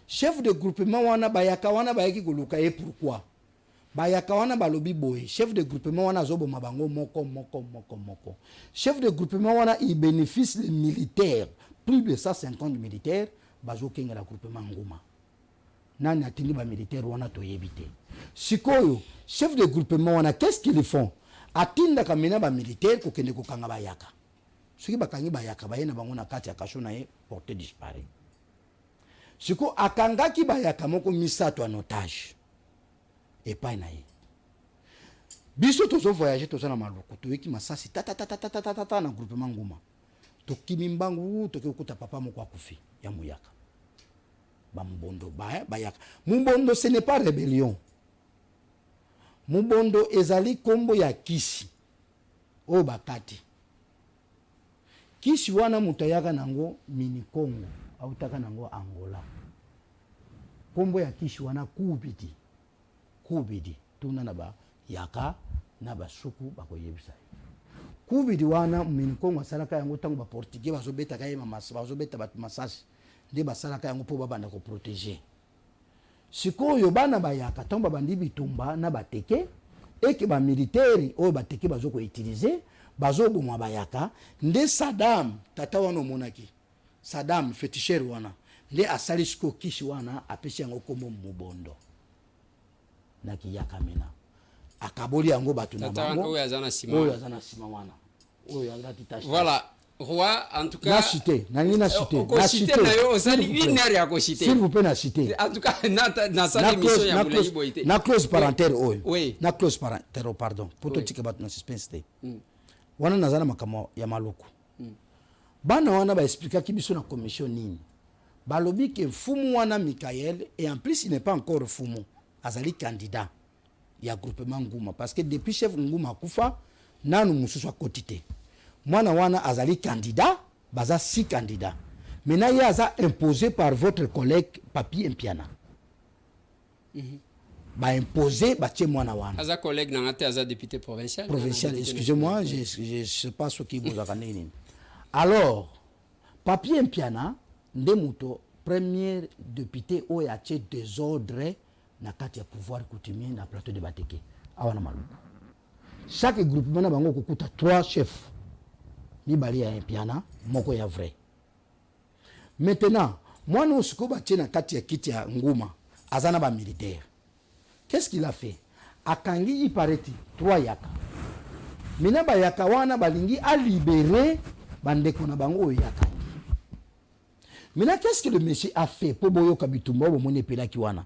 Chef de groupement wana bayaka wana bayaki koluka et pourquoi? Bayaka wana balobi boy, chef de groupement wana zobo mabango moko. Chef de groupement wana il bénéficie les militaires, plus de 150 militaires, bazo kenga la groupement Nguma. Nani atindi ba militaire wana toyebite. Sikoyo, chef de groupement wana qu'est-ce qu'ils font? Atinda kamena ba militaire ko kende ko kanga bayaka. Soki bakangi bayaka bayena bango na kati ya kasho na ye porté disparu. Siko akangaki bayaka moko misato en otage. Et pas naïe. Biso tozo voyager toza na maluku toyeki masasi ta na groupement Nguma. Tokimimbangu tokuta papa moko akufi ya muyaka. Ba mbondo bayaka. Mbondo ce n'est pas rébellion. Mbondo ezali kombo ya kisi. O bakati. Kisi wana mutayaka nango mini Congo, au taka nango Angola. Kombo ya kisi wana kubidi tuna na ba yaka na ba suku bakoyebisa. Kubidi wana mini Congo asalaka yango tango ba portugais bazobeta kaye bazobeta bat masasi nde basalaka yango po babanda ko protéger. Sikoyo bana ba yaka tango bandi bitumba na bateke eke ba militaire oyo bateke bazoko utiliser bazobomwa bayaka nde Saddam tata wana monaki. Saddam féticheur wana nde asali siko kishi wana apesi yango komo mubondo. Na kiyaka mena akaboli yango batu na bango oyo azana sima wana oyo azati tashi. Voilà, roi en tout cas na cité na cité na yo osali une heure ya ko cité s'il vous plaît na cité en tout cas na sali mission ya mulai boité na close parentère oyo oui na close parentère pardon poto tika batu na suspense te wana nazana makamo ya maluku bana wana ba expliquer ki biso na commission nini balobi ke fumu wana Michael et en plus il n'est pas encore fumu azali candidat ya groupement Nguma parce que depuis chef Nguma kufa nanu mususu akotite mwana wana azali candidat baza 6 candidats maintenant il a imposé par votre collègue Papi Mpiana ba imposé ba tie mwana wana aza collègue nangate aza député provincial excusez-moi je sais pas ce qui vous a gagné alors Papi Mpiana ndemuto premier député oyo atie désordre na kati ya pouvoir coutumier na plateau de Bateke awana maluku chaque groupement na bango kokuta 3 chefs mibali ya Mpiana moko ya vrai maintenant mwana osiko batie na kati ya kiti ya Nguma azana ba militaire. Qu'est-ce qu'il a fait? Akangi ipareti 3 yaka. Mina ba yaka wana balingi a libérer bandeko na bango yaka. Mina qu'est-ce que le monsieur a fait pour boyo kabitumba bo mone pela ki wana?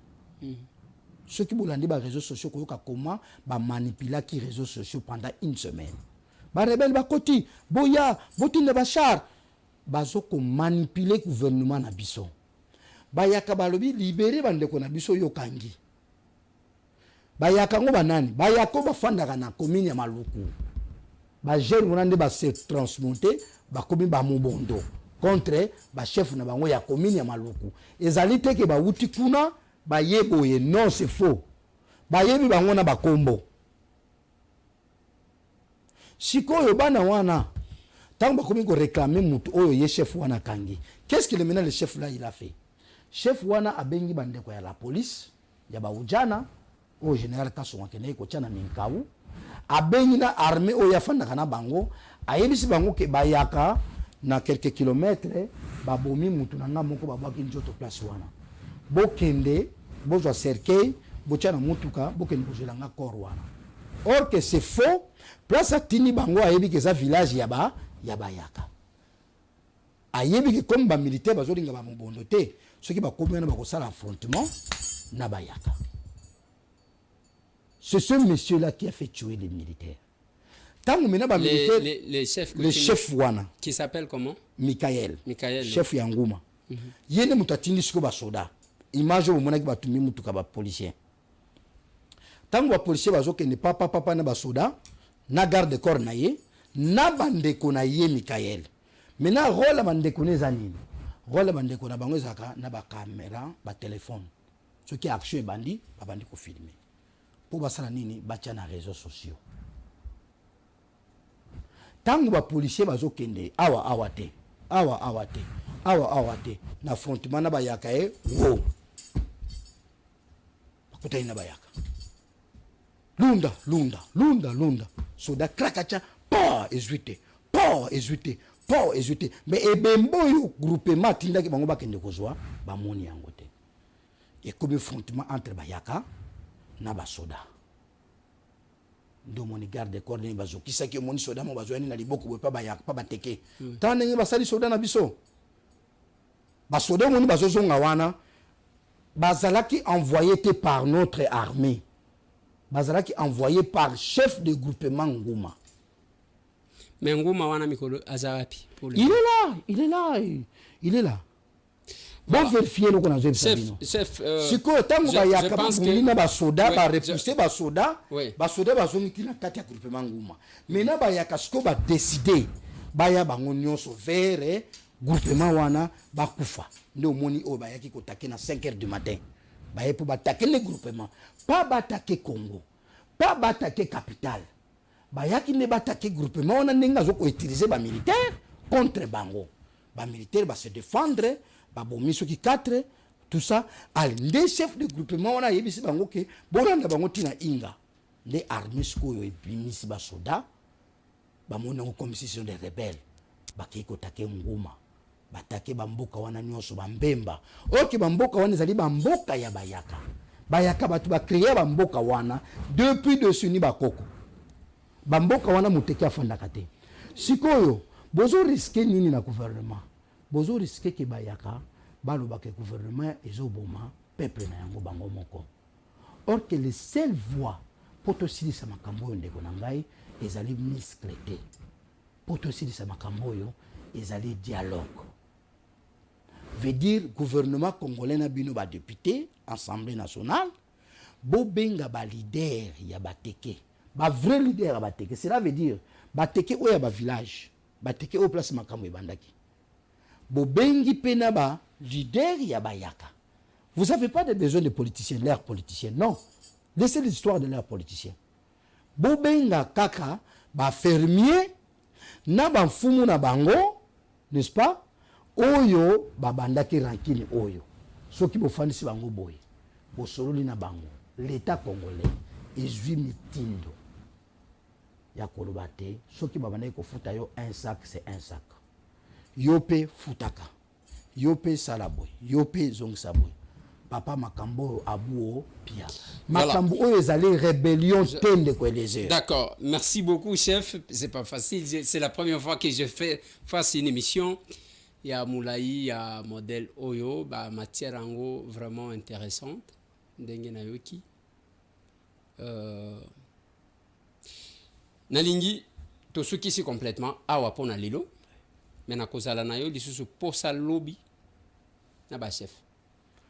Ceux qui bolandi ba réseaux sociaux ko yoka comment ba manipuler ki réseaux sociaux pendant une semaine. Ba rebelle ba koti boya botine ba char bazo ko manipuler gouvernement na biso. Ba yaka balobi libérer bandeko na biso yokangi. Bayaka ngo banani bayako bafandaka na commune ya Maluku ba jeune monande ba se transmonter ba komi ba mobondo contre ba chef na bango ya commune ya Maluku ezali te ke ba wuti kuna ba yeboye non c'est faux ba yebi bango na ba kombo sikoyo bana wana tango ba komi ko réclamer mutu oyo ye chef wana kangi qu'est-ce que le maintenant le chef là il a fait chef wana abengi bandeko ya la police ya ba ujana au général Kasonga kene ko tchana minkawu abengi na armée o yafanda kana bango ayebisi bango ke bayaka na quelques kilomètres babomi mutu nanga moko babaki njoto place wana bokende bozwa cercueil bochana mutuka bokende bozelanga corps wana or que c'est faux place atini bango ayebi ke za village ya bayaka ayebi ke comme ba militaire bazolinga ba mobondo te soki bakomena bakosala affrontement na bayaka. C'est ce monsieur-là qui a fait tuer les militaires. Tant que maintenant, le chef Wana. Qui s'appelle comment? Michael. Chef oui. Yanguma. Yene mutatini siko ba soda. Image au mona ki batumi mutuka ba policier. Tant que ba policier bazoke ne papa na ba soda, na garde corps na ye, na bandeko na ye Michael. Maintenant rôle bandeko ne zanini. Rôle bandeko na bango zaka na ba caméra, ba téléphone. Ce qui action bandi, ba bandi ko filmer. Pour basala nini batia na réseaux sociaux tangu ba policier bazo kende awa te na affrontement na bayaka wo bakota ina bayaka lunda soda krakacha pa ezuite mais ebembo yo groupement tinda ki bango bakende kozwa ba moni yango te et comme affrontement entre bayaka na basoda ndo moni garde corps ni bazo kisaki moni soda mo bazo ni na liboko bo pa bayaka pa bateke tande ngi basali soda na biso basoda moni bazo zonga wana bazalaki envoyé te par notre armée bazalaki envoyé par chef de groupement Nguma mais Nguma wana mikolo azawapi pour il est là bon vérifier le qu'on a chef siko tango bayaka bamulina basoda ba repousser basoda bazongiti na kati ya groupement Nguma maintenant bayaka siko ba décider baya bango nyonso vers groupement wana bakufa ndio moni o bayaki ko taquer na 5h du matin baye pour attaquer le groupement pas attaquer Congo pas attaquer capitale bayaki ne attaquer groupement wana ninga zo ko utiliser ba militaire contre bango ba militaire ba se défendre babomi soki 4 tout ça al nde chef de groupement wana yebisi bango ke bolanda bango tina inga nde armée skoyo ebimisi ba soda ba mona comme si ce sont des rebelles bakiko take Nguma batake bamboka wana nyonso bambemba oki bamboka wana zali bamboka ya bayaka batu ba créer bamboka wana depuis de suni bakoko bamboka wana muteki afanda kate sikoyo bozo risquer nini na gouvernement bozo risquer ke bayaka baloba ke gouvernement ezoboma peuple na yango bango moko or que les seules voix poto silisa makambo ndeko na ngai ezali misclété poto silisa makambo yo ezali dialogue veut dire gouvernement congolais na bino ba député assemblée nationale bobenga ba leader ya bateke, ba vrai leader ya bateke. Cela veut dire bateke o ya ba village, bateke o place makambo ebandaki. Bobengi pena ba leader ya bayaka. Vous n'avez pas de besoin de politiciens, l'air politicien, non. Laissez l'histoire de l'air politicien. Bobenga kaka ba fermier na ba mfumu na bango, n'est-ce pas? Oyo ba bandaki rankini oyo. Soki bo fanisi bango boye. Bo sololi na bango. L'État congolais ezwi mitindo ya koloba te soki ba bandaki ko futa yo un sac, c'est un sac. Yope futaka. Yope salaboy. Yope zongsaboy. Papa Makambo Abouo Pia. Makambo oyo ezali rébellion tende ko les. D'accord, merci beaucoup chef, c'est pas facile, c'est la première fois que je fais face à une émission. Il y a Moulaï, il y a modèle Oyo, bah matière ango vraiment intéressante. Ndenge na yoki. Nalingi to suki si complètement awa pona lilo. Mais na kozala na yo lisusu posa lobby na ba chef.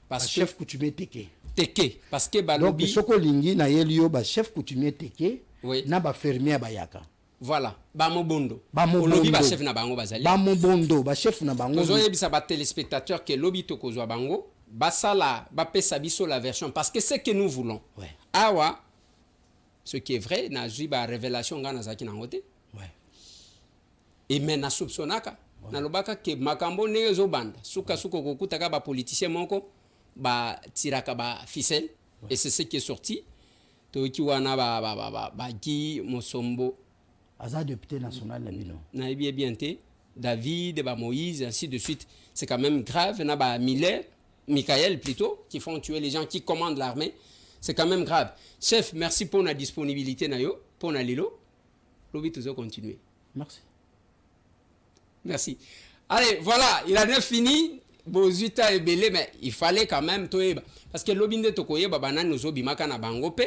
Parce que chef coutumier teke. Teke parce que ba lobby. Donc soko lingi na yelio ba chef coutumier teke. Oui. Na ba fermier bayaka. Voilà, ba mobondo. Lobby ba chef na bango bazali. Ba mobondo, ba chef na bango. Nous avons bisa ba téléspectateurs que lobby to kozwa bango, ba sala, ba pesa biso la version parce que c'est ce que nous voulons. Ouais. Awa ce qui est vrai na zui ba révélation ngana zaki na ngote. Ouais. Et mais na soupçonaka na lobaka ke makambo nezo banda suka kokutaka ba politicien moko ba tiraka ba ficelle et c'est ce qui est sorti. To ki wana ba Guy Mosombo Aza député national na bino. Na bien té David, ba Moïse, ainsi de suite. C'est quand même grave. Na ba Michael plutôt, qui font tuer les gens qui commandent l'armée. C'est quand même grave. Chef, merci pour la disponibilité na yo, pour na lilo. L'objet toujours continuer. Merci. Merci. Allez, voilà, il en a fini. Bozuta et belé, mais il fallait quand même toeba parce que l'obinde tokoye babana nous obimaka na bangope.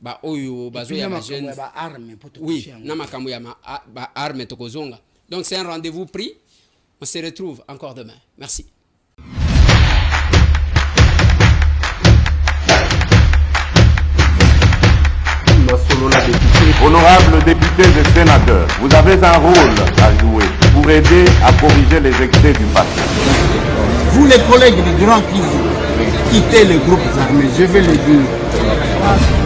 Ba oyo bazo ya ma jeune ba arme pour tout. Oui, na makambo ya ba arme tokozonga. Donc c'est un rendez-vous pris. On se retrouve encore demain. Merci. Honorables députés et sénateurs, vous avez un rôle à jouer pour aider à corriger les excès du passé. Vous les collègues du Grand Kivu, quittez les groupes armés, je vais le dire.